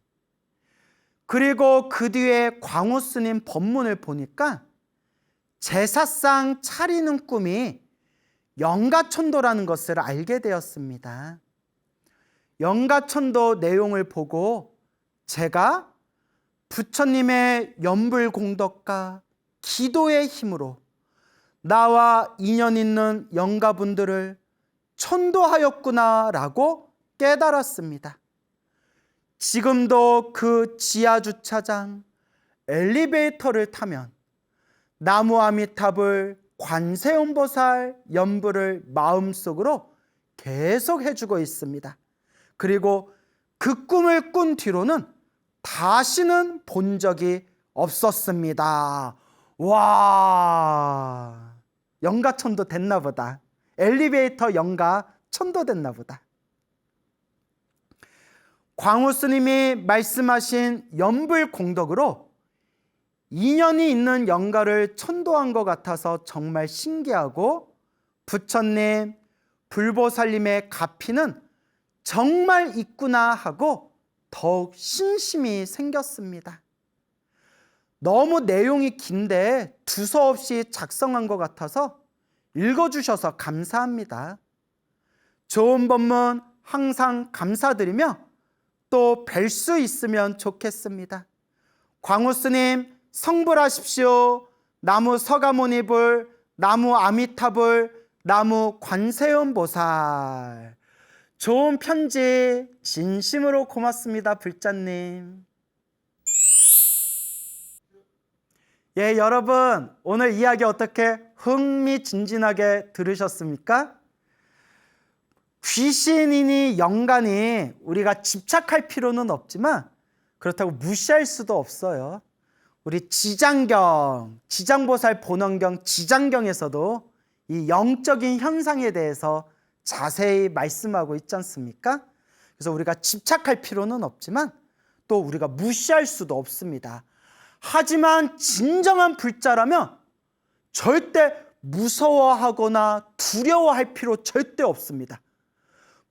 그리고 그 뒤에 광우 스님 법문을 보니까 제사상 차리는 꿈이 영가천도라는 것을 알게 되었습니다. 영가천도 내용을 보고 제가 부처님의 연불공덕과 기도의 힘으로 나와 인연 있는 영가분들을 천도하였구나라고 깨달았습니다. 지금도 그 지하주차장 엘리베이터를 타면 나무아미탑을 관세음보살 연불을 마음속으로 계속 해주고 있습니다. 그리고 그 꿈을 꾼 뒤로는 다시는 본 적이 없었습니다. 와, 영가천도 됐나 보다. 엘리베이터 영가천도 됐나 보다. 광우 스님이 말씀하신 연불공덕으로 인연이 있는 영가를 천도한 것 같아서 정말 신기하고 부처님, 불보살님의 가피는 정말 있구나 하고 더욱 신심이 생겼습니다. 너무 내용이 긴데 두서없이 작성한 것 같아서 읽어주셔서 감사합니다. 좋은 본문 항상 감사드리며 또 뵐 수 있으면 좋겠습니다. 광우 스님 성불하십시오. 나무 서가모니불, 나무 아미타불, 나무 관세음 보살. 좋은 편지 진심으로 고맙습니다, 불자님. 예, 여러분 오늘 이야기 어떻게 흥미진진하게 들으셨습니까? 귀신이니 영간이 우리가 집착할 필요는 없지만 그렇다고 무시할 수도 없어요. 우리 지장경, 지장보살 본원경 지장경에서도 이 영적인 현상에 대해서 자세히 말씀하고 있지 않습니까? 그래서 우리가 집착할 필요는 없지만 또 우리가 무시할 수도 없습니다. 하지만 진정한 불자라면 절대 무서워하거나 두려워할 필요 절대 없습니다.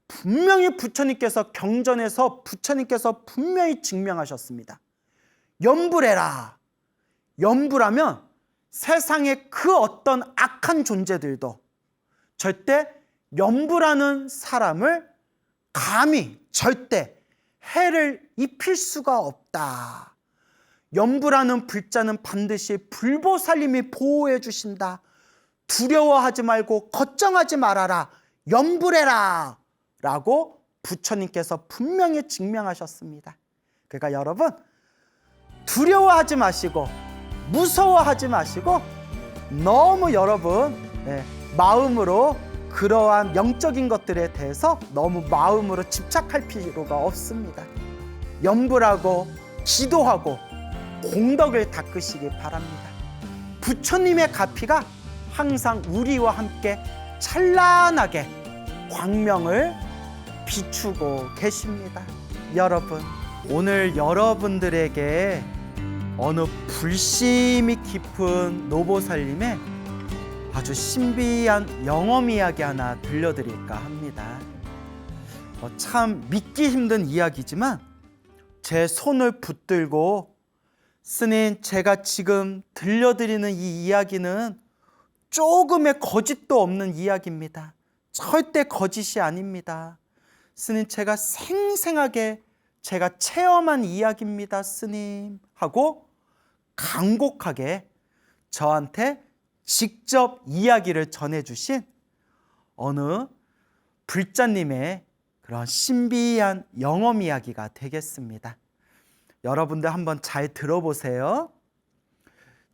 분명히 부처님께서 경전에서 부처님께서 분명히 증명하셨습니다. 염불해라. 염불하면 세상의 그 어떤 악한 존재들도 절대 염불하는 사람을 감히 절대 해를 입힐 수가 없다. 염불하는 불자는 반드시 불보살님이 보호해 주신다. 두려워하지 말고 걱정하지 말아라. 염불해라 라고 부처님께서 분명히 증명하셨습니다. 그러니까 여러분 두려워하지 마시고 무서워하지 마시고 너무 여러분 마음으로 그러한 영적인 것들에 대해서 너무 마음으로 집착할 필요가 없습니다. 염불하고 기도하고 공덕을 닦으시기 바랍니다. 부처님의 가피가 항상 우리와 함께 찬란하게 광명을 비추고 계십니다. 여러분, 오늘 여러분들에게 어느 불심이 깊은 노보살님의 아주 신비한 영험 이야기 하나 들려드릴까 합니다. 참 믿기 힘든 이야기지만 제 손을 붙들고 스님, 제가 지금 들려드리는 이 이야기는 조금의 거짓도 없는 이야기입니다. 절대 거짓이 아닙니다. 스님, 제가 생생하게 제가 체험한 이야기입니다, 스님. 하고 간곡하게 저한테 직접 이야기를 전해주신 어느 불자님의 그런 신비한 영험 이야기가 되겠습니다. 여러분들 한번 잘 들어보세요.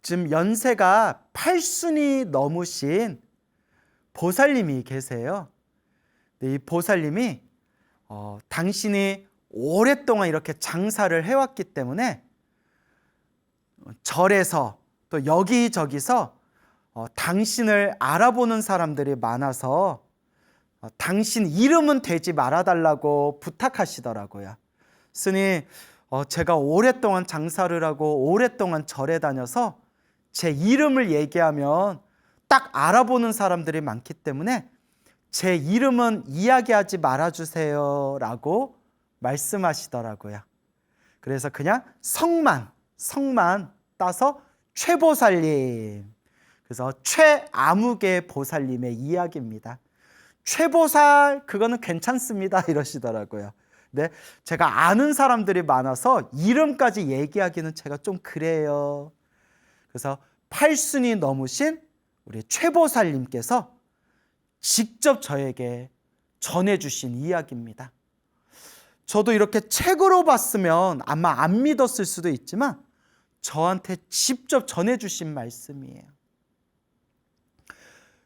지금 연세가 8순이 넘으신 보살님이 계세요. 이 보살님이 당신이 오랫동안 이렇게 장사를 해왔기 때문에 절에서 또 여기저기서 당신을 알아보는 사람들이 많아서 당신 이름은 대지 말아달라고 부탁하시더라고요. 스님, 제가 오랫동안 장사를 하고 오랫동안 절에 다녀서 제 이름을 얘기하면 딱 알아보는 사람들이 많기 때문에 제 이름은 이야기하지 말아주세요 라고 말씀하시더라고요. 그래서 그냥 성만 따서 최보살님, 그래서 최아무개 보살님의 이야기입니다. 최보살 그거는 괜찮습니다 이러시더라고요. 근데 제가 아는 사람들이 많아서 이름까지 얘기하기는 제가 좀 그래요. 그래서 8순이 넘으신 우리 최보살님께서 직접 저에게 전해주신 이야기입니다. 저도 이렇게 책으로 봤으면 아마 안 믿었을 수도 있지만 저한테 직접 전해주신 말씀이에요.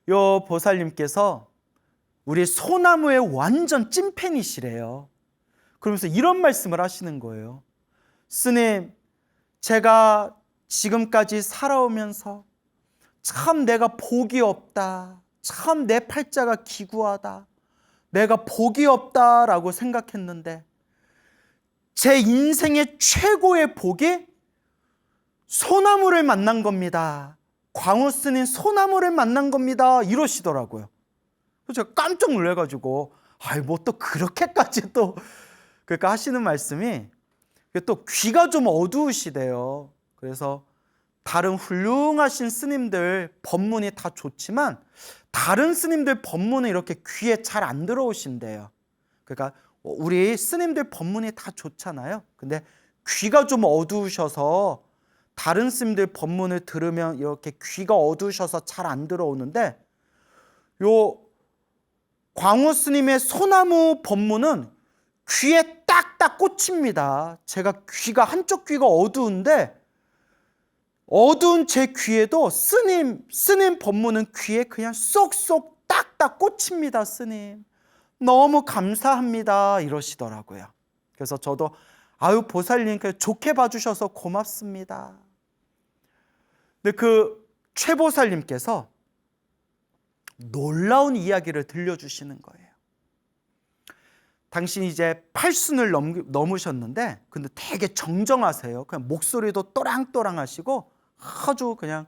요 보살님께서 우리 소나무의 완전 찐팬이시래요. 그러면서 이런 말씀을 하시는 거예요. 스님, 제가 지금까지 살아오면서 참 내가 복이 없다. 참 내 팔자가 기구하다. 내가 복이 없다라고 생각했는데 제 인생의 최고의 복이 소나무를 만난 겁니다. 광우 스님 소나무를 만난 겁니다. 이러시더라고요. 그래서 제가 깜짝 놀래가지고 뭐 또 그렇게까지 또 그러니까 하시는 말씀이 또 귀가 좀 어두우시대요. 그래서 다른 훌륭하신 스님들 법문이 다 좋지만 다른 스님들 법문은 이렇게 귀에 잘 안 들어오신대요. 그러니까 우리 스님들 법문이 다 좋잖아요. 근데 귀가 좀 어두우셔서 다른 스님들 법문을 들으면 이렇게 귀가 어두우셔서 잘 안 들어오는데, 요 광우 스님의 소나무 법문은 귀에 딱딱 꽂힙니다. 제가 귀가 한쪽 귀가 어두운데 어두운 제 귀에도 스님 법문은 귀에 그냥 쏙쏙 딱딱 꽂힙니다. 스님 너무 감사합니다 이러시더라고요. 그래서 저도 아유 보살님 좋게 봐주셔서 고맙습니다. 근데 그 최보살님께서 놀라운 이야기를 들려주시는 거예요. 당신이 이제 80을 넘으셨는데 근데 되게 정정하세요. 그냥 목소리도 또랑또랑하시고 아주 그냥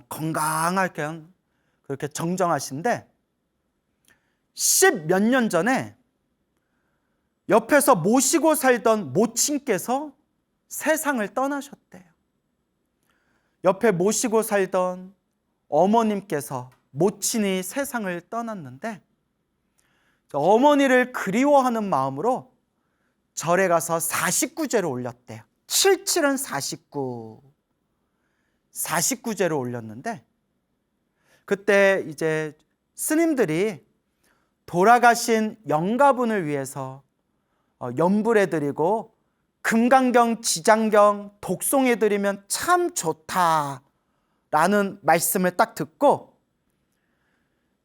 건강하게 그냥 그렇게 정정하신데 10몇 년 전에 옆에서 모시고 살던 모친께서 세상을 떠나셨대요. 옆에 모시고 살던 어머님께서 모친이 세상을 떠났는데 어머니를 그리워하는 마음으로 절에 가서 49제를 올렸대요. 77은 49제를 올렸는데 그때 이제 스님들이 돌아가신 영가분을 위해서 염불해드리고 금강경, 지장경 독송해드리면 참 좋다라는 말씀을 딱 듣고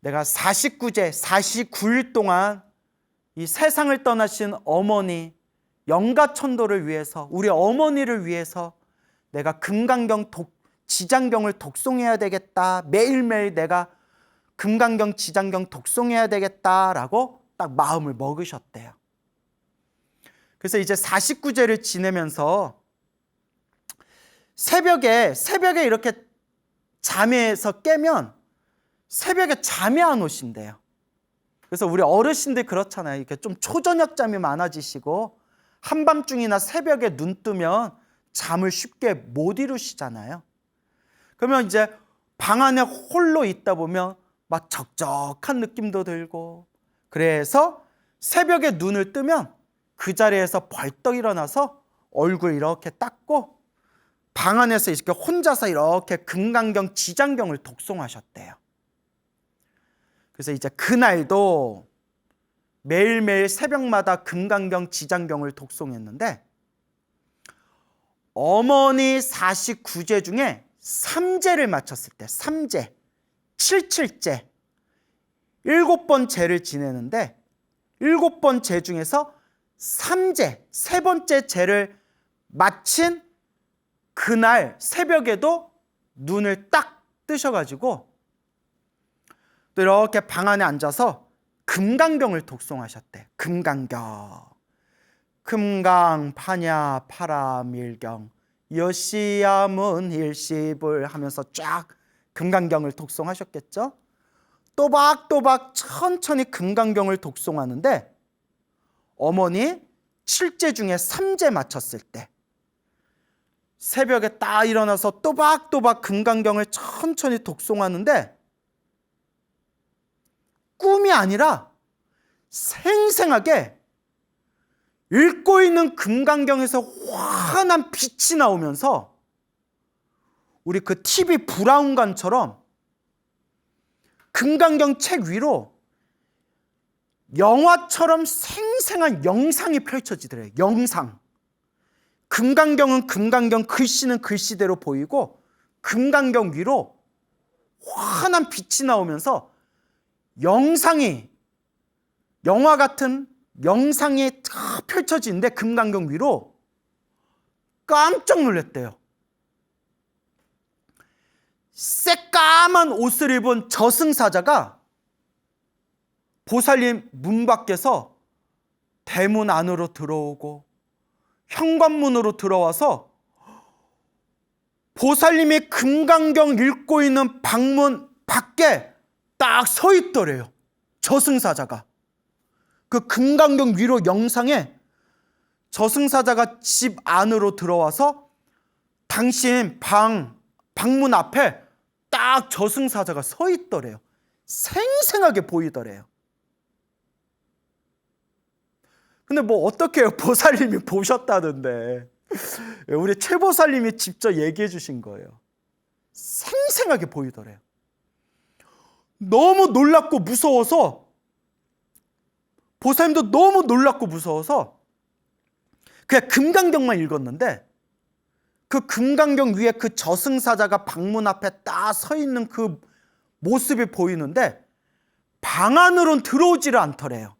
내가 49제, 49일 동안 이 세상을 떠나신 어머니 영가천도를 위해서 우리 어머니를 위해서 내가 금강경, 지장경을 독송해야 되겠다. 매일매일 내가 금강경, 지장경 독송해야 되겠다라고 딱 마음을 먹으셨대요. 그래서 이제 49제를 지내면서 새벽에 이렇게 잠에서 깨면 새벽에 잠이 안 오신대요. 그래서 우리 어르신들 그렇잖아요. 이렇게 좀 초저녁 잠이 많아지시고 한밤중이나 새벽에 눈 뜨면 잠을 쉽게 못 이루시잖아요. 그러면 이제 방 안에 홀로 있다 보면 막 적적한 느낌도 들고 그래서 새벽에 눈을 뜨면 그 자리에서 벌떡 일어나서 얼굴 이렇게 닦고 방 안에서 이렇게 혼자서 이렇게 금강경, 지장경을 독송하셨대요. 그래서 이제 그날도 매일매일 새벽마다 금강경, 지장경을 독송했는데 어머니 49제 중에 3제를 마쳤을 때 3제, 77제 7번 제를 지내는데 7번 제 중에서 3제, 세 번째 제를 마친 그날 새벽에도 눈을 딱 뜨셔가지고 또 이렇게 방 안에 앉아서 금강경을 독송하셨대. 금강경 금강 파냐 파라밀경 여시야문 일십을 하면서 쫙 금강경을 독송하셨겠죠. 또박또박 천천히 금강경을 독송하는데 어머니 7제 중에 3제 마쳤을 때 새벽에 딱 일어나서 또박또박 금강경을 천천히 독송하는데 꿈이 아니라 생생하게 읽고 있는 금강경에서 환한 빛이 나오면서 우리 그 TV 브라운관처럼 금강경 책 위로 영화처럼 생생한 영상이 펼쳐지더래요. 영상. 금강경은 금강경, 글씨는 글씨대로 보이고 금강경 위로 환한 빛이 나오면서 영상이 영화 같은 영상이 다 펼쳐지는데 금강경 위로 깜짝 놀랐대요. 새까만 옷을 입은 저승사자가 보살님 문 밖에서 대문 안으로 들어오고 현관문으로 들어와서 보살님이 금강경 읽고 있는 방문 밖에 딱 서 있더래요. 저승사자가. 그 금강경 위로 영상에 저승사자가 집 안으로 들어와서 당신 방문 앞에 딱 저승사자가 서 있더래요. 생생하게 보이더래요. 근데 뭐 어떻게 해요? 보살님이 보셨다는데. 우리 최보살님이 직접 얘기해 주신 거예요. 생생하게 보이더래요. 너무 놀랍고 무서워서, 보살님도 너무 놀랍고 무서워서 그냥 금강경만 읽었는데, 그 금강경 위에 그 저승사자가 방문 앞에 딱 서 있는 그 모습이 보이는데 방 안으로는 들어오지를 않더래요.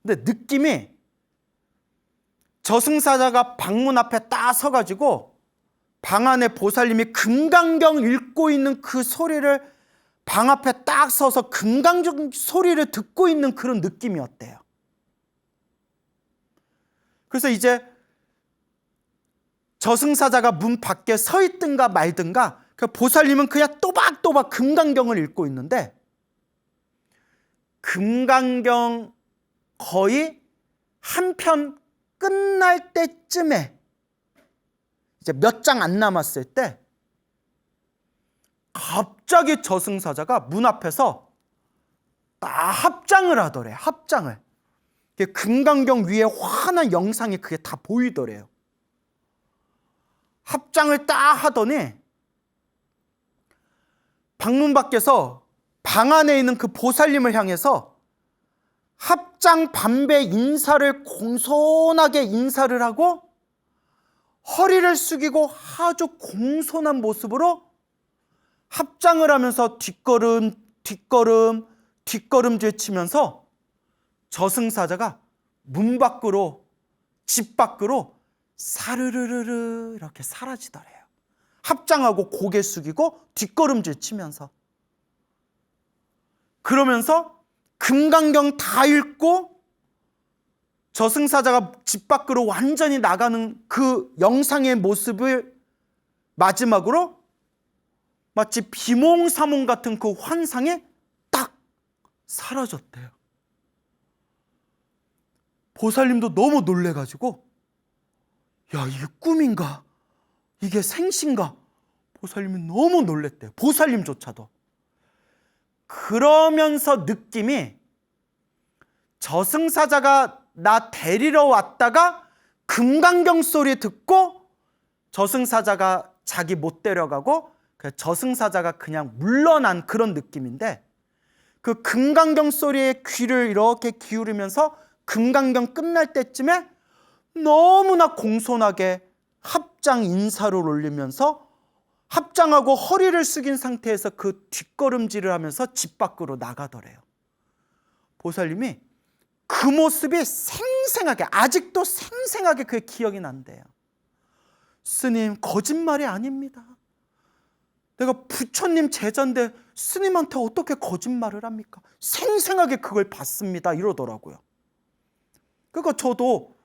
근데 느낌이, 저승사자가 방문 앞에 딱 서가지고 방 안에 보살님이 금강경 읽고 있는 그 소리를, 방 앞에 딱 서서 금강경 소리를 듣고 있는 그런 느낌이었대요. 그래서 이제 저승사자가 문 밖에 서 있든가 말든가, 보살님은 그냥 또박또박 금강경을 읽고 있는데, 금강경 거의 한 편 끝날 때쯤에, 이제 몇 장 안 남았을 때 갑자기 저승사자가 문 앞에서 딱 합장을 하더래. 합장을. 금강경 위에 환한 영상이 그게 다 보이더래요. 합장을 딱 하더니 방문 밖에서 방 안에 있는 그 보살님을 향해서 합장 반배 인사를, 공손하게 인사를 하고 허리를 숙이고 아주 공손한 모습으로 합장을 하면서 뒷걸음질 치면서 저승사자가 문 밖으로, 집 밖으로 사르르르르 이렇게 사라지더래요. 합장하고 고개 숙이고 뒷걸음질 치면서. 그러면서 금강경 다 읽고 저승사자가 집 밖으로 완전히 나가는 그 영상의 모습을 마지막으로 마치 비몽사몽 같은 그 환상에 딱 사라졌대요. 보살님도 너무 놀래가지고, 야, 이게 꿈인가? 이게 생신가? 보살님이 너무 놀랬대요. 보살님조차도. 그러면서 느낌이, 저승사자가 나 데리러 왔다가 금강경 소리 듣고 저승사자가 자기 못 데려가고 저승사자가 그냥 물러난 그런 느낌인데, 그 금강경 소리에 귀를 이렇게 기울이면서 금강경 끝날 때쯤에 너무나 공손하게 합장 인사를 올리면서 합장하고 허리를 숙인 상태에서 그 뒷걸음질을 하면서 집 밖으로 나가더래요. 보살님이 그 모습이 생생하게, 아직도 생생하게 그게 기억이 난대요. 스님, 거짓말이 아닙니다. 내가 부처님 제자인데 스님한테 어떻게 거짓말을 합니까? 생생하게 그걸 봤습니다. 이러더라고요. 그러니까 저도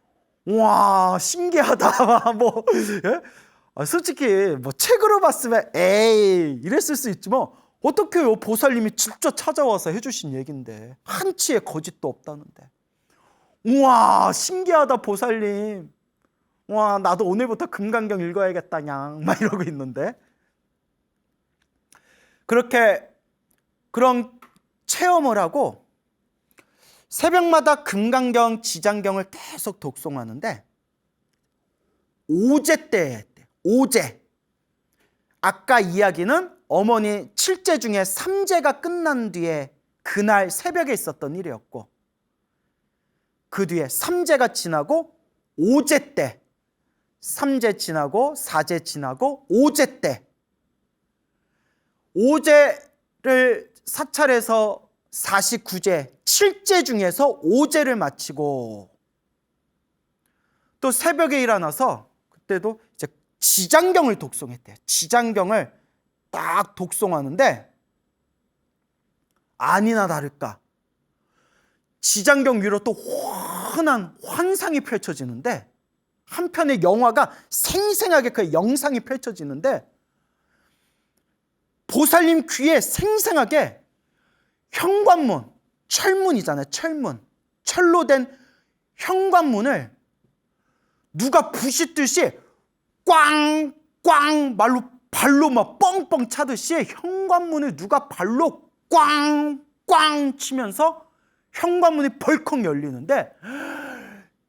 와, 신기하다. 뭐, 예? 솔직히 뭐 책으로 봤으면 에이 이랬을 수 있지만, 어떡해요, 보살님이 직접 찾아와서 해주신 얘긴데, 한치의 거짓도 없다는데. 우와, 신기하다 보살님. 와, 나도 오늘부터 금강경 읽어야겠다 냥 막 이러고 있는데, 그렇게 그런 체험을 하고 새벽마다 금강경, 지장경을 계속 독송하는데, 오제 때 했대. 오제. 아까 이야기는 어머니 7제 중에 3제가 끝난 뒤에 그날 새벽에 있었던 일이었고, 그 뒤에 3제가 지나고 5제 때, 3제 지나고 4제 지나고 5제 때, 5제를 사찰해서 49제, 7제 중에서 5제를 마치고 또 새벽에 일어나서 그때도 이제 지장경을 독송했대요. 지장경을 딱 독송하는데, 아니나 다를까 지장경 위로 또 환한 환상이 펼쳐지는데, 한편의 영화가 생생하게 그 영상이 펼쳐지는데, 보살님 귀에 생생하게 현관문, 철문이잖아요. 철문, 철로 된 현관문을 누가 부싯듯이 꽝꽝 발로 막 뻥뻥 차듯이 현관문을 누가 발로 꽝꽝 치면서 현관문이 벌컥 열리는데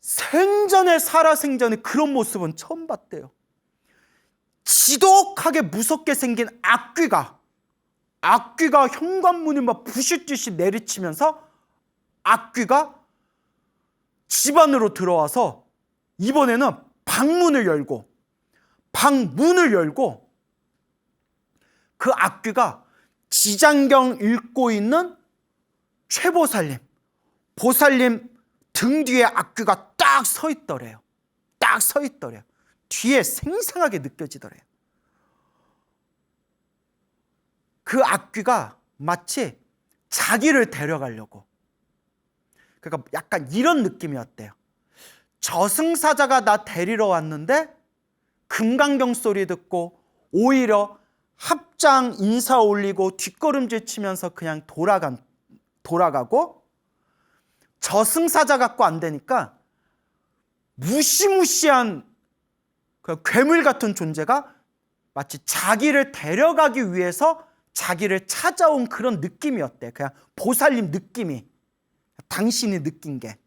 생전에 살아생전에 그런 모습은 처음 봤대요. 지독하게 무섭게 생긴 악귀가 현관문을 막 부싯듯이 내리치면서 악귀가 집 안으로 들어와서 이번에는 방문을 열고 그 악귀가 지장경 읽고 있는 최보살님, 보살님 등 뒤에 악귀가 딱 서 있더래요. 뒤에 생생하게 느껴지더래요. 그 악귀가 마치 자기를 데려가려고, 그러니까 약간 이런 느낌이었대요. 저승사자가 나 데리러 왔는데 금강경 소리 듣고 오히려 합장 인사 올리고 뒷걸음질 치면서 그냥 돌아가고, 저승사자 갖고 안 되니까 무시무시한 그 괴물 같은 존재가 마치 자기를 데려가기 위해서 자기를 찾아온 그런 느낌이었대. 그냥 보살님 느낌이, 당신이 느낀 게.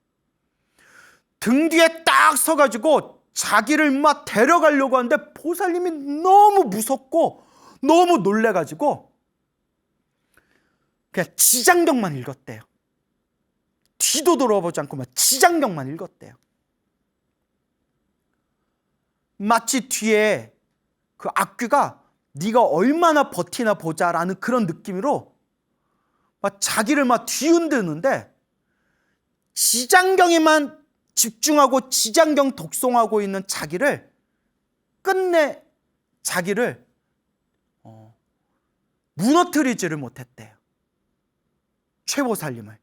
등 뒤에 딱 서가지고 자기를 막 데려가려고 하는데 보살님이 너무 무섭고 너무 놀래가지고 그냥 지장경만 읽었대요. 뒤도 돌아보지 않고 막 지장경만 읽었대요. 마치 뒤에 그 악귀가 네가 얼마나 버티나 보자라는 그런 느낌으로 막 자기를 막 뒤흔드는데, 지장경에만 집중하고 지장경 독송하고 있는 자기를 끝내 자기를 무너뜨리지를 못했대요. 최보살님을,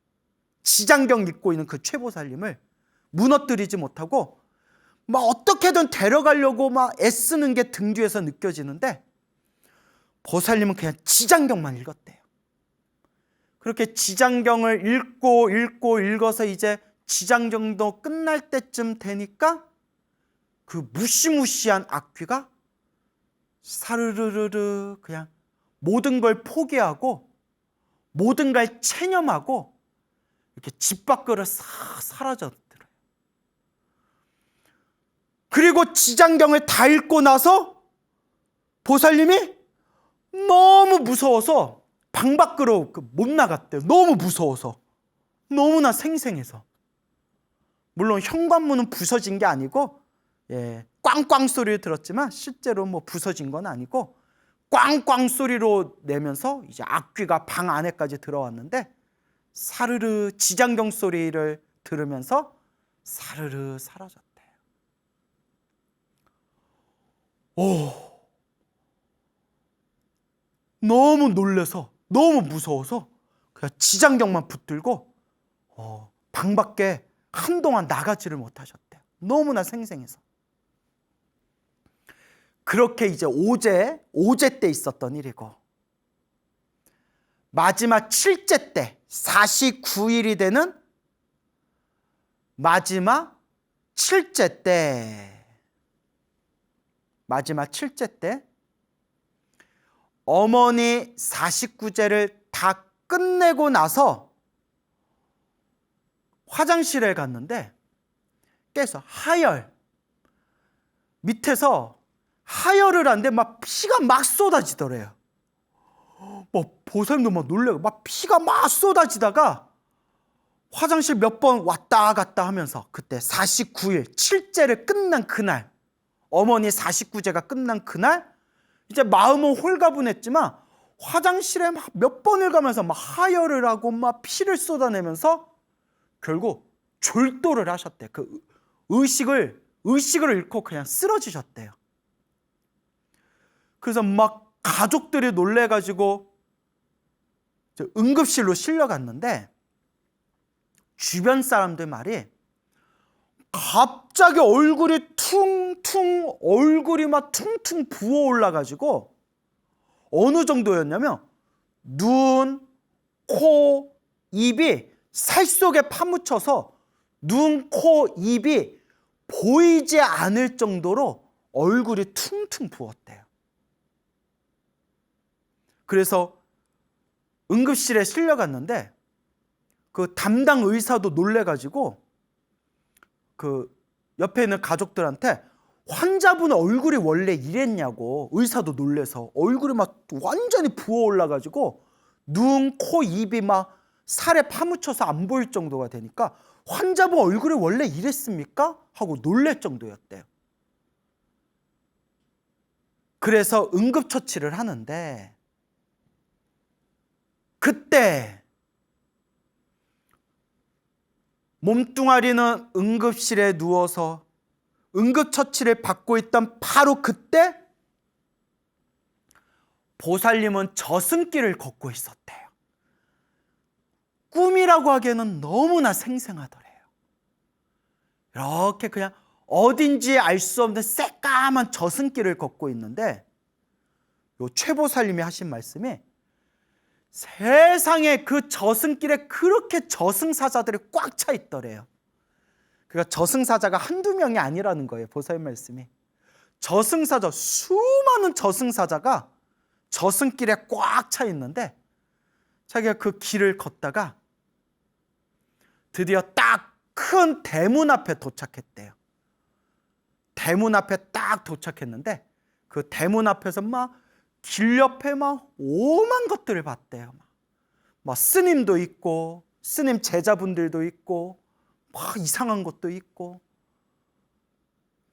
지장경 읽고 있는 그 최보살님을 무너뜨리지 못하고 막 어떻게든 데려가려고 막 애쓰는 게 등 뒤에서 느껴지는데 보살님은 그냥 지장경만 읽었대요. 그렇게 지장경을 읽어서 이제 지장경도 끝날 때쯤 되니까 그 무시무시한 악귀가 사르르르르 그냥 모든 걸 포기하고 모든 걸 체념하고 이렇게 집 밖으로 싹 사라졌더래요. 그리고 지장경을 다 읽고 나서 보살님이 너무 무서워서 방 밖으로 못 나갔대요. 너무 무서워서, 너무나 생생해서. 물론 현관문은 부서진 게 아니고 꽝꽝 소리를 들었지만 실제로 뭐 부서진 건 아니고 꽝꽝 소리로 내면서 이제 악귀가 방 안에까지 들어왔는데 사르르 지장경 소리를 들으면서 사르르 사라졌대요. 너무 놀라서 너무 무서워서 그냥 지장경만 붙들고 방 밖에 한동안 나가지를 못하셨대요. 너무나 생생해서. 그렇게 이제 오제 때 있었던 일이고, 마지막 7제 때 49일이 되는 마지막 7제 때 어머니 49제를 다 끝내고 나서 화장실에 갔는데 깨서 밑에서 하혈을 하는데 막 피가 막 쏟아지더래요. 보살님도 막 놀래고 막 피가 막 쏟아지다가 화장실 몇 번 왔다 갔다 하면서 그때 49일 7제를 끝난 그날, 어머니 49제가 끝난 그날 이제 마음은 홀가분했지만 화장실에 막 몇 번을 가면서 막 하혈을 하고 막 피를 쏟아내면서 결국 졸도를 하셨대. 그 의식을 잃고 그냥 쓰러지셨대요. 그래서 막 가족들이 놀래가지고 응급실로 실려갔는데 주변 사람들 말이 갑자기 얼굴이 막 퉁퉁 부어 올라가지고 어느 정도였냐면 눈, 코, 입이 살 속에 파묻혀서 눈, 코, 입이 보이지 않을 정도로 얼굴이 퉁퉁 부었대요. 그래서 응급실에 실려갔는데 그 담당 의사도 놀래가지고 그 옆에 있는 가족들한테 환자분 얼굴이 원래 이랬냐고, 의사도 놀래서 얼굴이 막 완전히 부어 올라가지고 눈, 코, 입이 막 살에 파묻혀서 안 보일 정도가 되니까 환자분 얼굴이 원래 이랬습니까? 하고 놀랄 정도였대요. 그래서 응급처치를 하는데 그때 몸뚱아리는 응급실에 누워서 응급처치를 받고 있던 바로 그때 보살님은 저승길을 걷고 있었대요. 꿈이라고 하기에는 너무나 생생하더래요. 이렇게 그냥 어딘지 알 수 없는 새까만 저승길을 걷고 있는데 요 최보살님이 하신 말씀이 세상에 그 저승길에 그렇게 저승사자들이 꽉 차 있더래요. 그러니까 저승사자가 한두 명이 아니라는 거예요. 보살님 말씀이. 저승사자, 수많은 저승사자가 저승길에 꽉 차 있는데 자기가 그 길을 걷다가 드디어 딱 큰 대문 앞에 도착했대요. 대문 앞에 딱 도착했는데 그 대문 앞에서 막 길 옆에 막 오만 것들을 봤대요. 막 스님도 있고 스님 제자분들도 있고 막 이상한 것도 있고.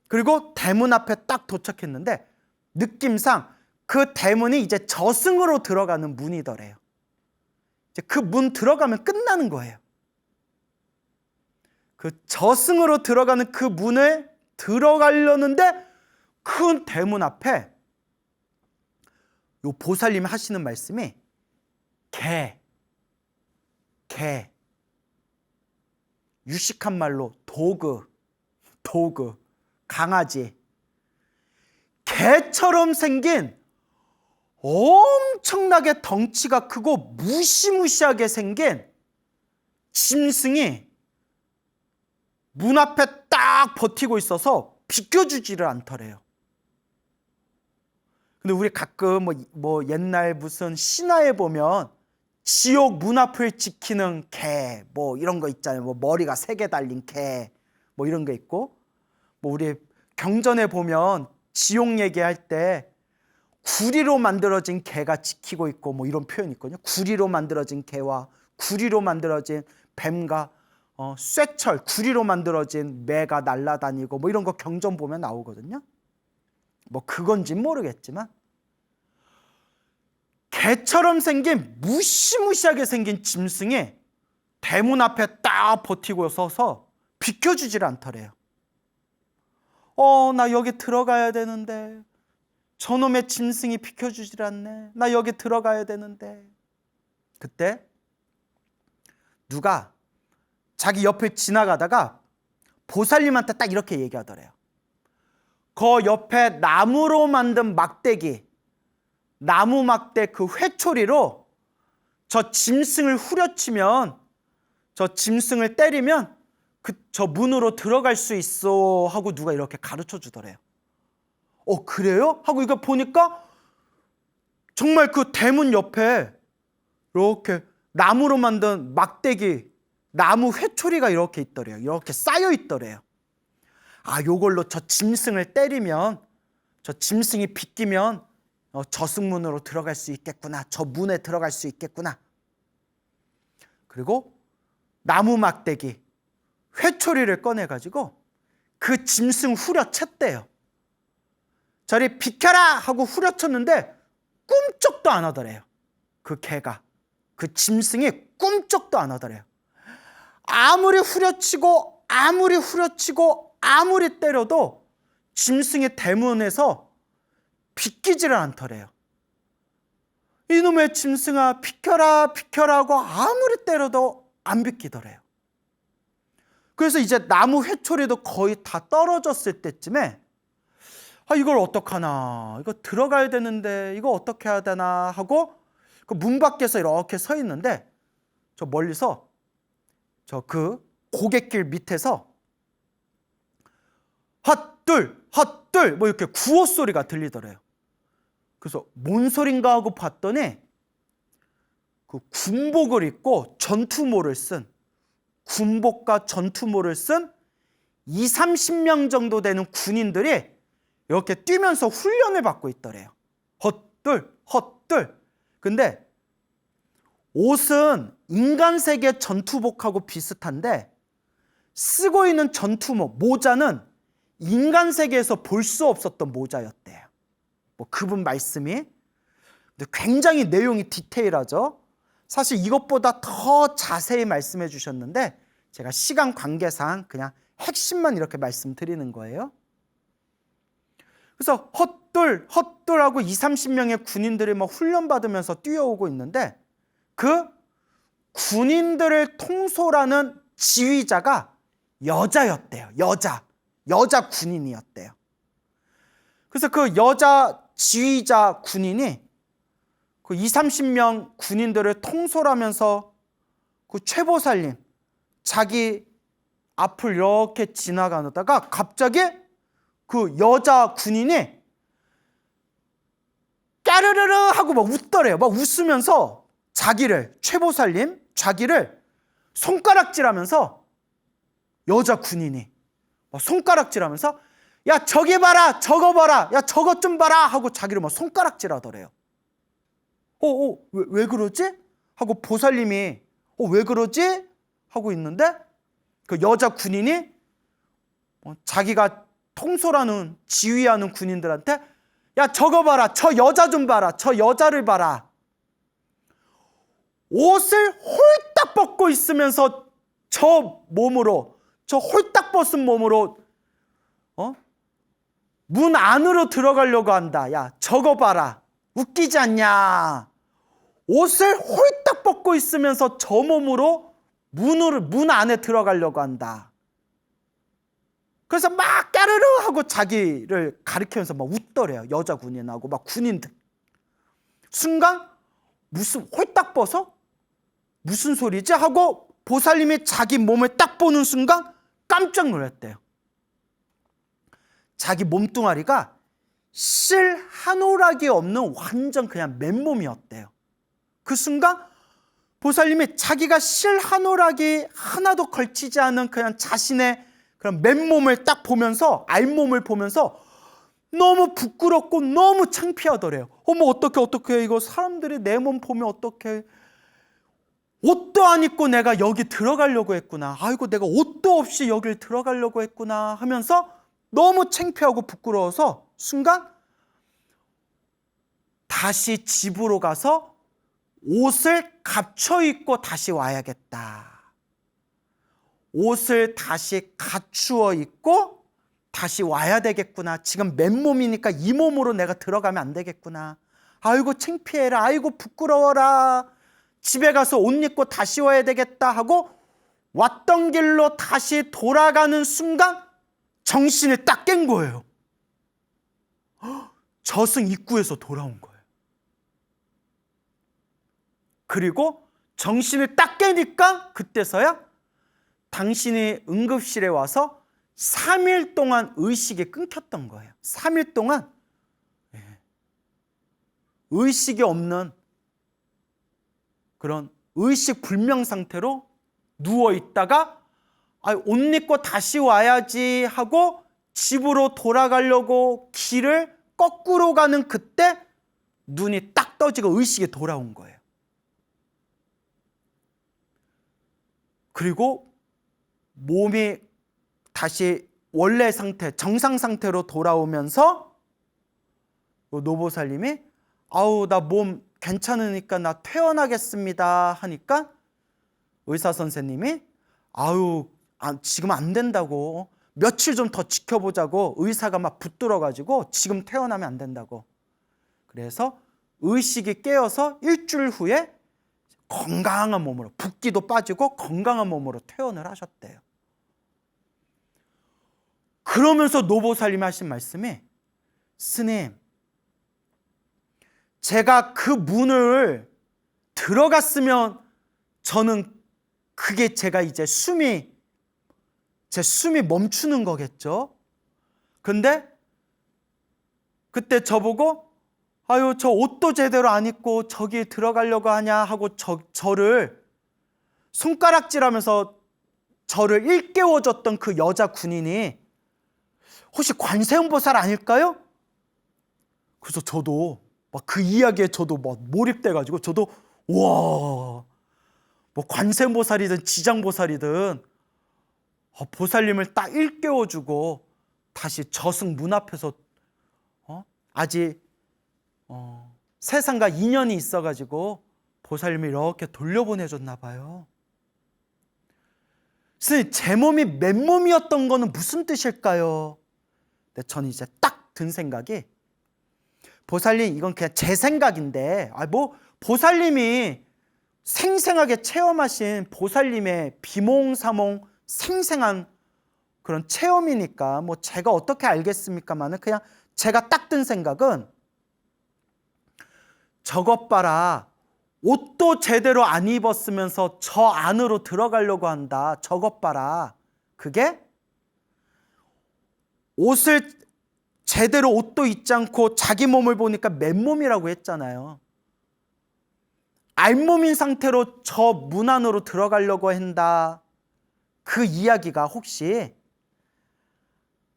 그리고 대문 앞에 딱 도착했는데 느낌상 그 대문이 이제 저승으로 들어가는 문이더래요. 이제 그 문 들어가면 끝나는 거예요. 그 저승으로 들어가는 그 문에 들어가려는데 큰 대문 앞에 요 보살님이 하시는 말씀이 개, 유식한 말로 도그, 강아지, 개처럼 생긴 엄청나게 덩치가 크고 무시무시하게 생긴 짐승이 문 앞에 딱 버티고 있어서 비켜주지를 않더래요. 근데 우리 가끔 뭐 옛날 무슨 신화에 보면 지옥 문 앞을 지키는 개, 뭐 이런 거 있잖아요. 뭐 머리가 3개 달린 개, 뭐 이런 게 있고, 뭐 우리 경전에 보면 지옥 얘기할 때 구리로 만들어진 개가 지키고 있고 뭐 이런 표현이 있거든요. 구리로 만들어진 개와 구리로 만들어진 뱀과 쇠철, 구리로 만들어진 매가 날아다니고 뭐 이런 거 경전 보면 나오거든요. 뭐 그건진 모르겠지만 개처럼 생긴 무시무시하게 생긴 짐승이 대문 앞에 딱 버티고 서서 비켜주질 않더래요. 나 여기 들어가야 되는데 저놈의 짐승이 비켜주질 않네. 나 여기 들어가야 되는데. 그때 누가 자기 옆을 지나가다가 보살님한테 딱 이렇게 얘기하더래요. 그 옆에 나무로 만든 막대기, 나무 막대 그 회초리로 저 짐승을 후려치면, 저 짐승을 때리면 저 문으로 들어갈 수 있어 하고 누가 이렇게 가르쳐 주더래요. 그래요? 하고 이거 보니까 정말 그 대문 옆에 이렇게 나무로 만든 막대기, 나무 회초리가 이렇게 있더래요. 이렇게 쌓여 있더래요. 요걸로 저 짐승을 때리면, 저 짐승이 비끼면 저승문으로 들어갈 수 있겠구나. 저 문에 들어갈 수 있겠구나. 그리고 나무 막대기, 회초리를 꺼내가지고 그 짐승 후려쳤대요. 저리 비켜라 하고 후려쳤는데 꿈쩍도 안 하더래요. 그 개가, 그 짐승이 꿈쩍도 안 하더래요. 아무리 후려치고 아무리 때려도 짐승의 대문에서 비키지를 않더래요. 이놈의 짐승아 비켜라 하고 아무리 때려도 안 비키더래요. 그래서 이제 나무 회초리도 거의 다 떨어졌을 때쯤에 이걸 어떡하나, 이거 들어가야 되는데 이거 어떻게 해야 되나 하고 그 문 밖에서 이렇게 서 있는데 저 멀리서 저 그 고갯길 밑에서 헛둘 헛들 뭐 이렇게 구호 소리가 들리더래요. 그래서 뭔 소린가 하고 봤더니 그 군복을 입고 전투모를 쓴 군복과 전투모를 쓴 20-30명 정도 되는 군인들이 이렇게 뛰면서 훈련을 받고 있더래요. 헛들 헛들. 근데 옷은 인간 세계 전투복하고 비슷한데 쓰고 있는 전투모 모자는 인간 세계에서 볼 수 없었던 모자였대요. 뭐 그분 말씀이. 근데 굉장히 내용이 디테일하죠. 사실 이것보다 더 자세히 말씀해 주셨는데 제가 시간 관계상 그냥 핵심만 이렇게 말씀드리는 거예요. 그래서 헛돌하고 20-30명의 군인들이 막 훈련받으면서 뛰어오고 있는데 그 군인들을 통솔하는 지휘자가 여자였대요. 여자 군인이었대요. 그래서 그 여자 지휘자 군인이 그 20-30명 군인들을 통솔하면서 그 최보살님 자기 앞을 이렇게 지나가다가 갑자기 그 여자 군인이 까르르르 하고 막 웃더래요. 막 웃으면서 최보살님 자기를 손가락질하면서 여자 군인이 막 손가락질하면서 야 저기 봐라 저거 봐라 야 저것 좀 봐라 하고 자기를 막 손가락질하더래요. 왜 그러지? 하고 보살님이 왜 그러지? 하고 있는데 그 여자 군인이 자기가 통솔하는 지휘하는 군인들한테 야 저거 봐라 저 여자 좀 봐라 저 여자를 봐라. 옷을 홀딱 벗고 있으면서 저 홀딱 벗은 몸으로 문 안으로 들어가려고 한다. 야 저거 봐라 웃기지 않냐. 옷을 홀딱 벗고 있으면서 저 몸으로 문 안에 들어가려고 한다. 그래서 막 까르르 하고 자기를 가리키면서 막 웃더래요. 여자 군인하고 막 군인들. 순간 무슨 홀딱 벗어? 무슨 소리지? 하고 보살님이 자기 몸을 딱 보는 순간 깜짝 놀랐대요. 자기 몸뚱아리가 실 한 오락이 없는 완전 그냥 맨몸이었대요. 그 순간 보살님이 자기가 실 한 오락이 하나도 걸치지 않은 그냥 자신의 그런 맨몸을 딱 보면서 알몸을 보면서 너무 부끄럽고 너무 창피하더래요. 어머 어떡해 이거 사람들이 내 몸 보면 어떡해. 옷도 안 입고 내가 여기 들어가려고 했구나. 아이고 내가 옷도 없이 여길 들어가려고 했구나 하면서 너무 창피하고 부끄러워서 순간 다시 집으로 가서 옷을 갖춰 입고 다시 와야겠다. 옷을 다시 갖추어 입고 다시 와야 되겠구나. 지금 맨몸이니까 이 몸으로 내가 들어가면 안 되겠구나. 아이고 창피해라. 아이고 부끄러워라. 집에 가서 옷 입고 다시 와야 되겠다 하고 왔던 길로 다시 돌아가는 순간 정신을 딱 깬 거예요. 저승 입구에서 돌아온 거예요. 그리고 정신을 딱 깨니까 그때서야 당신이 응급실에 와서 3일 동안 의식이 끊겼던 거예요. 3일 동안 의식이 없는 그런 의식 불명 상태로 누워 있다가 옷 입고 다시 와야지 하고 집으로 돌아가려고 길을 거꾸로 가는 그때 눈이 딱 떠지고 의식이 돌아온 거예요. 그리고 몸이 다시 원래 상태, 정상 상태로 돌아오면서 노보살님이 아우 나 몸 괜찮으니까 나 퇴원하겠습니다 하니까 의사 선생님이 아유 지금 안 된다고 며칠 좀 더 지켜보자고 의사가 막 붙들어가지고 지금 퇴원하면 안 된다고. 그래서 의식이 깨어서 일주일 후에 건강한 몸으로 붓기도 빠지고 건강한 몸으로 퇴원을 하셨대요. 그러면서 노보살님이 하신 말씀이 스님 제가 그 문을 들어갔으면 저는 그게 제가 이제 제 숨이 멈추는 거겠죠. 근데 그때 저보고 아유 저 옷도 제대로 안 입고 저기 들어가려고 하냐 하고 저를 손가락질하면서 저를 일깨워줬던 그 여자 군인이 혹시 관세음보살 아닐까요? 그래서 저도 막 그 이야기에 저도 막 몰입돼가지고 저도 와, 뭐 관세음보살이든 지장보살이든 보살님을 딱 일깨워주고 다시 저승 문 앞에서 아직 세상과 인연이 있어가지고 보살님이 이렇게 돌려보내줬나 봐요. 스님, 제 몸이 맨몸이었던 거는 무슨 뜻일까요? 근데 저는 이제 딱 든 생각이 보살님 이건 그냥 제 생각인데 뭐 보살님이 생생하게 체험하신 보살님의 비몽사몽 생생한 그런 체험이니까 뭐 제가 어떻게 알겠습니까만은 그냥 제가 딱 든 생각은 저것 봐라 옷도 제대로 안 입었으면서 저 안으로 들어가려고 한다. 저것 봐라. 그게 옷을 제대로 옷도 입지 않고 자기 몸을 보니까 맨몸이라고 했잖아요. 알몸인 상태로 저 문 안으로 들어가려고 한다. 그 이야기가 혹시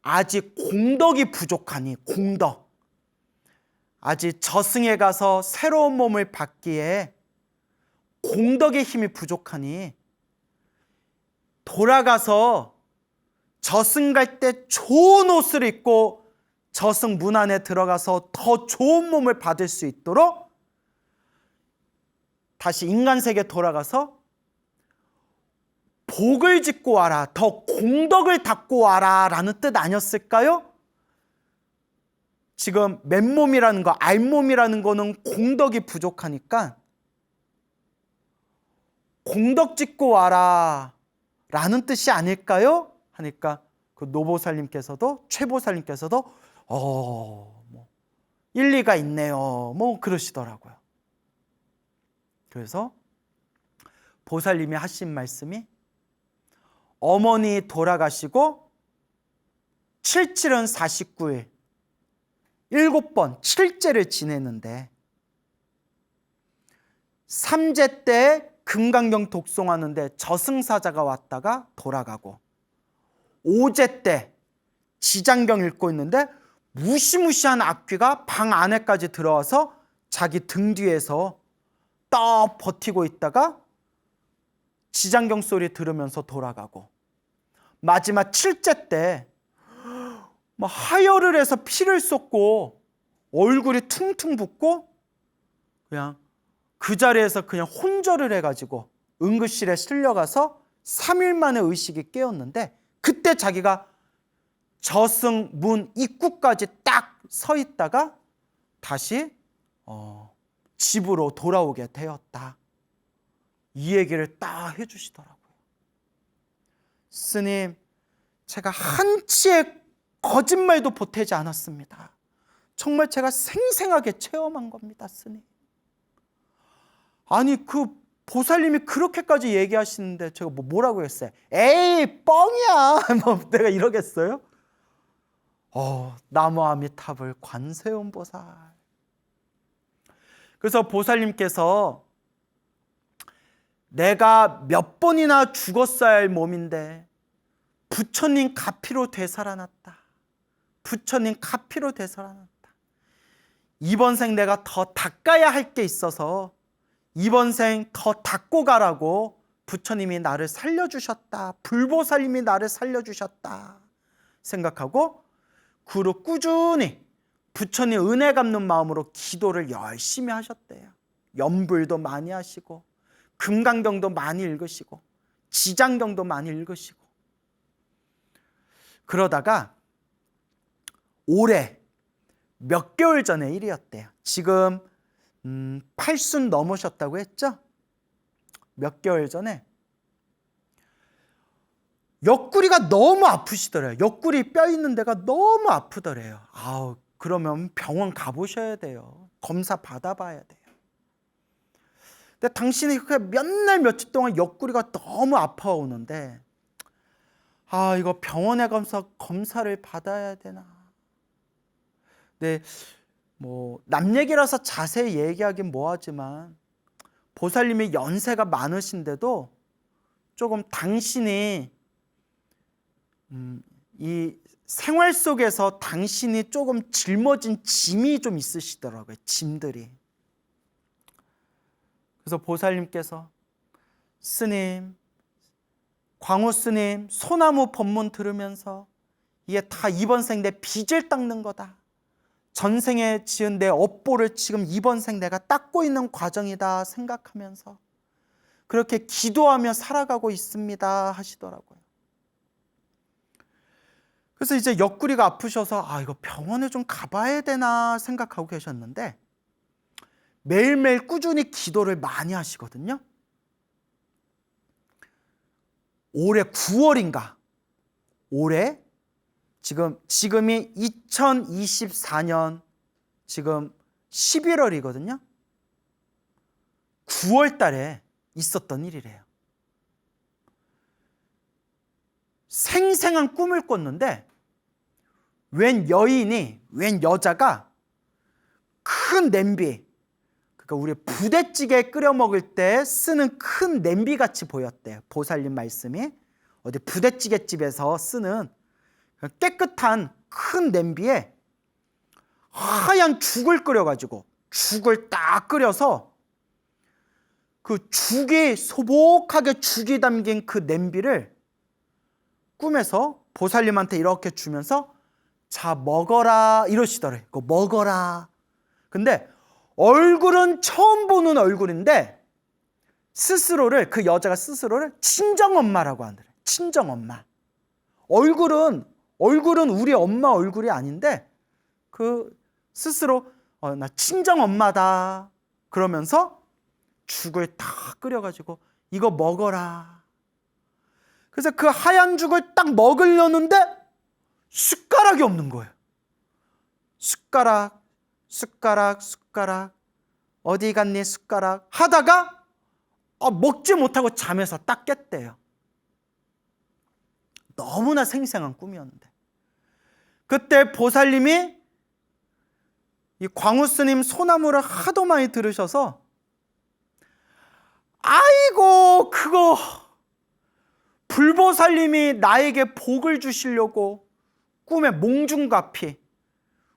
아직 공덕이 부족하니 공덕. 아직 저승에 가서 새로운 몸을 받기에 공덕의 힘이 부족하니 돌아가서 저승 갈 때 좋은 옷을 입고 저승 문 안에 들어가서 더 좋은 몸을 받을 수 있도록 다시 인간 세계에 돌아가서 복을 짓고 와라, 더 공덕을 닦고 와라 라는 뜻 아니었을까요? 지금 맨몸이라는 거, 알몸이라는 거는 공덕이 부족하니까 공덕 짓고 와라 라는 뜻이 아닐까요? 하니까 그 노보살님께서도 최보살님께서도 뭐 일리가 있네요. 뭐 그러시더라고요. 그래서 보살님이 하신 말씀이 어머니 돌아가시고 77은 49일 7번 7제를 지내는데 3제 때 금강경 독송하는데 저승사자가 왔다가 돌아가고 5제 때 지장경 읽고 있는데 무시무시한 악귀가 방 안에까지 들어와서 자기 등 뒤에서 딱 버티고 있다가 지장경 소리 들으면서 돌아가고 마지막 7제 때 하혈을 해서 피를 쏟고 얼굴이 퉁퉁 붓고 그냥 그 자리에서 그냥 혼절을 해가지고 응급실에 실려가서 3일 만에 의식이 깨었는데 그때 자기가 저승 문 입구까지 딱 서 있다가 다시 집으로 돌아오게 되었다. 이 얘기를 딱 해주시더라고요. 스님, 제가 한치의 거짓말도 보태지 않았습니다. 정말 제가 생생하게 체험한 겁니다, 스님. 아니 그 보살님이 그렇게까지 얘기하시는데 제가 뭐라고 했어요? 에이 뻥이야. 뭐 내가 이러겠어요? 나무 아미타불 관세음보살. 그래서 보살님께서 내가 몇 번이나 죽었어야 할 몸인데 부처님 가피로 되살아났다. 부처님 가피로 되살아났다. 이번 생 내가 더 닦아야 할 게 있어서 이번 생 더 닦고 가라고 부처님이 나를 살려주셨다. 불보살님이 나를 살려주셨다 생각하고 그로 꾸준히 부처님 은혜 갚는 마음으로 기도를 열심히 하셨대요. 연불도 많이 하시고 금강경도 많이 읽으시고 지장경도 많이 읽으시고 그러다가 올해 몇 개월 전의 일이었대요. 지금 80 넘으셨다고 했죠? 몇 개월 전에 옆구리가 너무 아프시더래요. 옆구리 뼈 있는 데가 너무 아프더래요. 그러면 병원 가보셔야 돼요. 검사 받아봐야 돼요. 근데 당신이 몇 날 며칠 동안 옆구리가 너무 아파오는데 이거 병원에 가서 검사를 받아야 되나. 네, 뭐 남 얘기라서 자세히 얘기하긴 뭐하지만 보살님이 연세가 많으신데도 조금 당신이 이 생활 속에서 당신이 조금 짊어진 짐이 좀 있으시더라고요. 짐들이. 그래서 보살님께서 스님, 광우 스님 소나무 법문 들으면서 이게 다 이번 생 내 빚을 닦는 거다. 전생에 지은 내 업보를 지금 이번 생 내가 닦고 있는 과정이다 생각하면서 그렇게 기도하며 살아가고 있습니다 하시더라고요. 그래서 이제 옆구리가 아프셔서 이거 병원에 좀 가봐야 되나 생각하고 계셨는데 매일매일 꾸준히 기도를 많이 하시거든요. 올해 9월인가 올해 지금이 2024년 지금 11월이거든요. 9월 달에 있었던 일이래요. 생생한 꿈을 꿨는데 웬 여자가 큰 냄비, 그러니까 우리 부대찌개 끓여 먹을 때 쓰는 큰 냄비같이 보였대요. 보살님 말씀이 어디 부대찌개 집에서 쓰는 깨끗한 큰 냄비에 하얀 죽을 끓여가지고 죽을 딱 끓여서 그 죽이 소복하게 죽이 담긴 그 냄비를 꿈에서 보살님한테 이렇게 주면서 자 먹어라 이러시더래. 그거 먹어라. 근데 얼굴은 처음 보는 얼굴인데 스스로를 그 여자가 스스로를 친정엄마라고 하더래. 친정엄마. 얼굴은 우리 엄마 얼굴이 아닌데 그 스스로 나 친정엄마다 그러면서 죽을 다 끓여가지고 이거 먹어라. 그래서 그 하얀 죽을 딱 먹으려는데 숟가락이 없는 거예요. 숟가락 어디 갔니 숟가락 하다가 먹지 못하고 잠에서 딱 깼대요. 너무나 생생한 꿈이었는데 그때 보살님이 이 광우스님 소나무를 하도 많이 들으셔서 아이고 그거 불보살님이 나에게 복을 주시려고 꿈에 몽중가피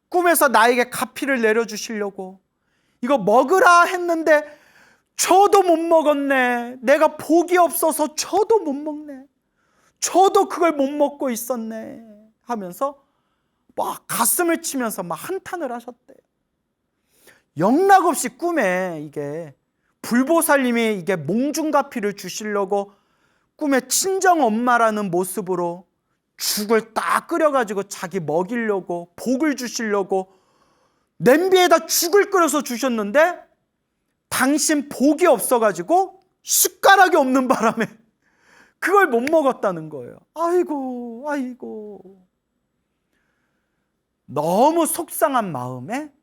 꿈에서 나에게 가피를 내려주시려고 이거 먹으라 했는데 저도 못 먹었네. 내가 복이 없어서 저도 못 먹네. 저도 그걸 못 먹고 있었네 하면서 막 가슴을 치면서 막 한탄을 하셨대요. 영락없이 꿈에 이게 불보살님이 이게 몽중가피를 주시려고 꿈에 친정엄마라는 모습으로 죽을 딱 끓여가지고 자기 먹이려고 복을 주시려고 냄비에다 죽을 끓여서 주셨는데 당신 복이 없어가지고 숟가락이 없는 바람에 그걸 못 먹었다는 거예요. 아이고 너무 속상한 마음에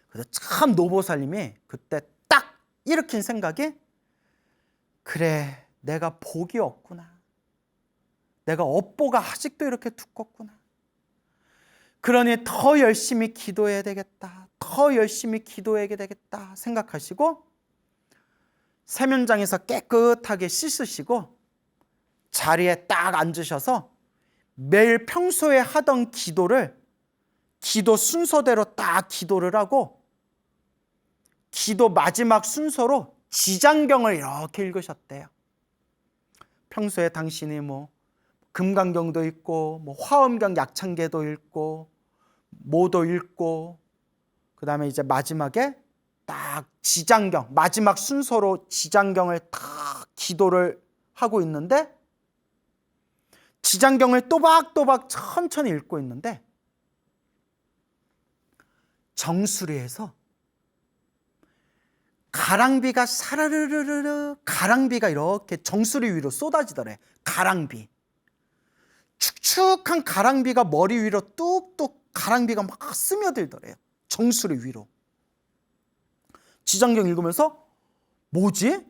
그래서 참 노보살님이 그때 딱 일으킨 생각이 그래 내가 복이 없구나. 내가 업보가 아직도 이렇게 두껍구나. 그러니 더 열심히 기도해야 되겠다. 더 열심히 기도해야 되겠다 생각하시고 세면장에서 깨끗하게 씻으시고 자리에 딱 앉으셔서 매일 평소에 하던 기도 순서대로 딱 기도를 하고 기도 마지막 순서로 지장경을 이렇게 읽으셨대요. 평소에 당신이 뭐 금강경도 읽고 뭐 화엄경 약창계도 읽고 모도 읽고 그 다음에 이제 마지막에 딱 지장경 마지막 순서로 지장경을 딱 기도를 하고 있는데 지장경을 또박또박 천천히 읽고 있는데 정수리에서 가랑비가 사르르르르 가랑비가 이렇게 정수리 위로 쏟아지더래. 가랑비 축축한 가랑비가 머리 위로 뚝뚝 가랑비가 막 스며들더래요. 정수리 위로. 지장경 읽으면서 뭐지?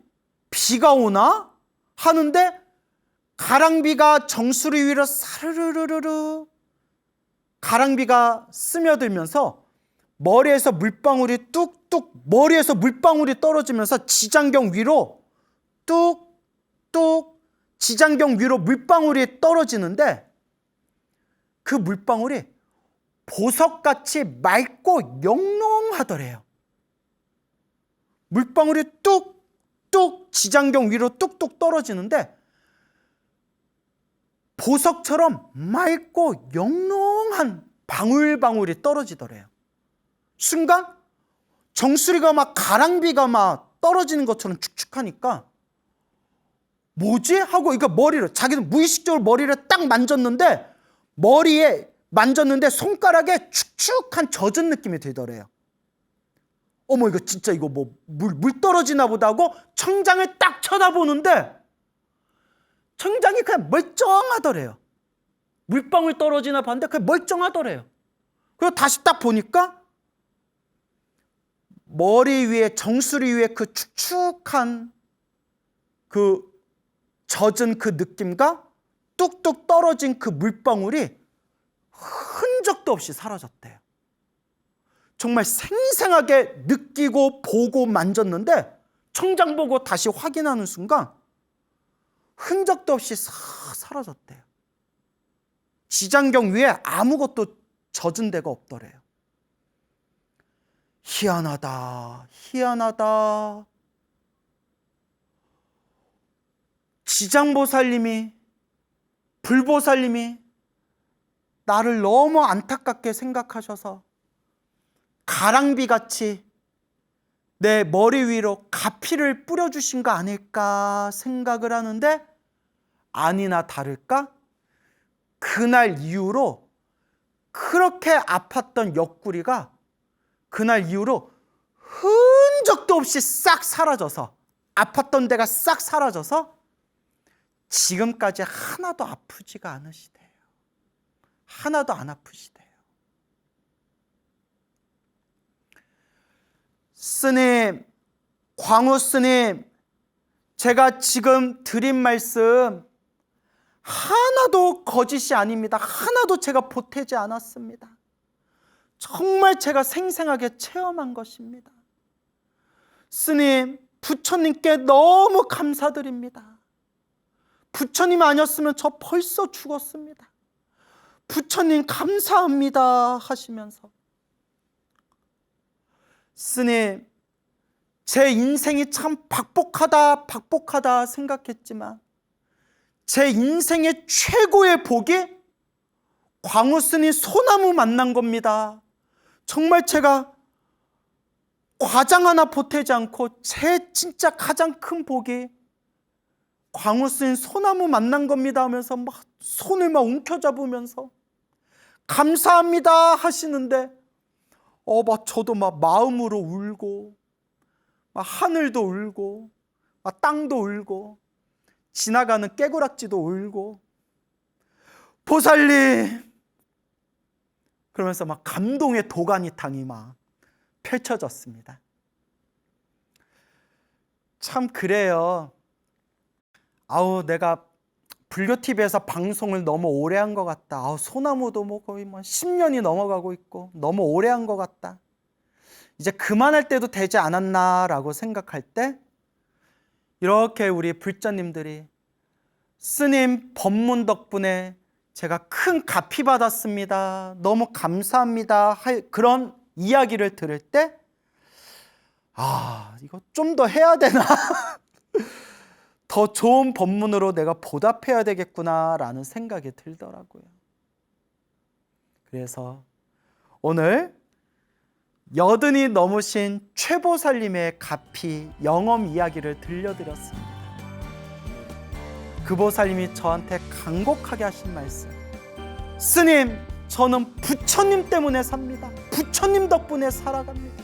비가 오나? 하는데 가랑비가 정수리 위로 사르르르르 가랑비가 스며들면서 머리에서 물방울이 뚝뚝, 머리에서 물방울이 떨어지면서 지장경 위로 뚝뚝, 지장경 위로 물방울이 떨어지는데 그 물방울이 보석같이 맑고 영롱하더래요. 물방울이 뚝뚝 지장경 위로 뚝뚝 떨어지는데 보석처럼 맑고 영롱한 방울방울이 떨어지더래요. 순간 정수리가 막 가랑비가 막 떨어지는 것처럼 축축하니까 뭐지? 하고 이거 머리를, 자기는 무의식적으로 머리를 딱 만졌는데 머리에 만졌는데 손가락에 축축한 젖은 느낌이 들더래요. 어머, 이거 진짜 이거 뭐 물 떨어지나 보다 하고 청장을 딱 쳐다보는데 청장이 그냥 멀쩡하더래요. 물방울 떨어지나 봤는데 그냥 멀쩡하더래요. 그리고 다시 딱 보니까 머리 위에, 정수리 위에 그 축축한 그 젖은 그 느낌과 뚝뚝 떨어진 그 물방울이 흔적도 없이 사라졌대요. 정말 생생하게 느끼고 보고 만졌는데 청장 보고 다시 확인하는 순간 흔적도 없이 싹 사라졌대요. 지장경 위에 아무것도 젖은 데가 없더래요. 희한하다, 희한하다. 지장보살님이, 불보살님이 나를 너무 안타깝게 생각하셔서 가랑비같이 내 머리 위로 가피를 뿌려주신 거 아닐까 생각을 하는데 아니나 다를까 그날 이후로 그렇게 아팠던 옆구리가 그날 이후로 흔적도 없이 싹 사라져서, 아팠던 데가 싹 사라져서 지금까지 하나도 아프지가 않으시대요. 하나도 안 아프시대요. 스님, 광우 스님, 제가 지금 드린 말씀 하나도 거짓이 아닙니다. 하나도 제가 보태지 않았습니다. 정말 제가 생생하게 체험한 것입니다. 스님, 부처님께 너무 감사드립니다. 부처님 아니었으면 저 벌써 죽었습니다. 부처님 감사합니다 하시면서, 스님, 제 인생이 참 박복하다 생각했지만 제 인생의 최고의 복이 광우 스님 소나무 만난 겁니다. 정말 제가 과장 하나 보태지 않고 제 진짜 가장 큰 복이 광우 스님 소나무 만난 겁니다 하면서 막 손을 막 움켜잡으면서 감사합니다 하시는데 막 저도 막 마음으로 울고 막 하늘도 울고 막 땅도 울고 지나가는 깨구락지도 울고 보살님 그러면서 막 감동의 도가니탕이 막 펼쳐졌습니다. 참 그래요. 내가 불교TV에서 방송을 너무 오래 한 것 같다. 소나무도 뭐 거의 10년이 넘어가고 있고 너무 오래 한 것 같다. 이제 그만할 때도 되지 않았나라고 생각할 때 이렇게 우리 불자님들이 스님 법문 덕분에 제가 큰 가피 받았습니다. 너무 감사합니다. 그런 이야기를 들을 때 이거 좀 더 해야 되나? 더 좋은 법문으로 내가 보답해야 되겠구나라는 생각이 들더라고요. 그래서 오늘 80이 넘으신 최보살님의 가피 영험 이야기를 들려드렸습니다. 그 보살님이 저한테 간곡하게 하신 말씀, 스님, 저는 부처님 때문에 삽니다. 부처님 덕분에 살아갑니다.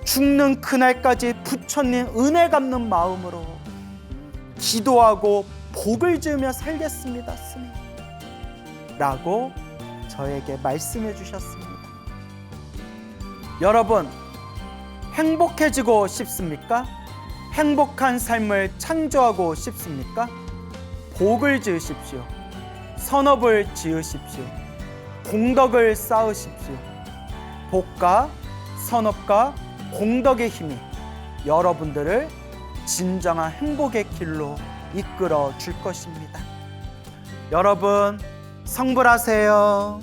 죽는 그날까지 부처님 은혜 갚는 마음으로 기도하고 복을 지으며 살겠습니다, 스님 라고 저에게 말씀해 주셨습니다. 여러분, 행복해지고 싶습니까? 행복한 삶을 창조하고 싶습니까? 복을 지으십시오. 선업을 지으십시오. 공덕을 쌓으십시오. 복과 선업과 공덕의 힘이 여러분들을 진정한 행복의 길로 이끌어 줄 것입니다. 여러분, 성불하세요.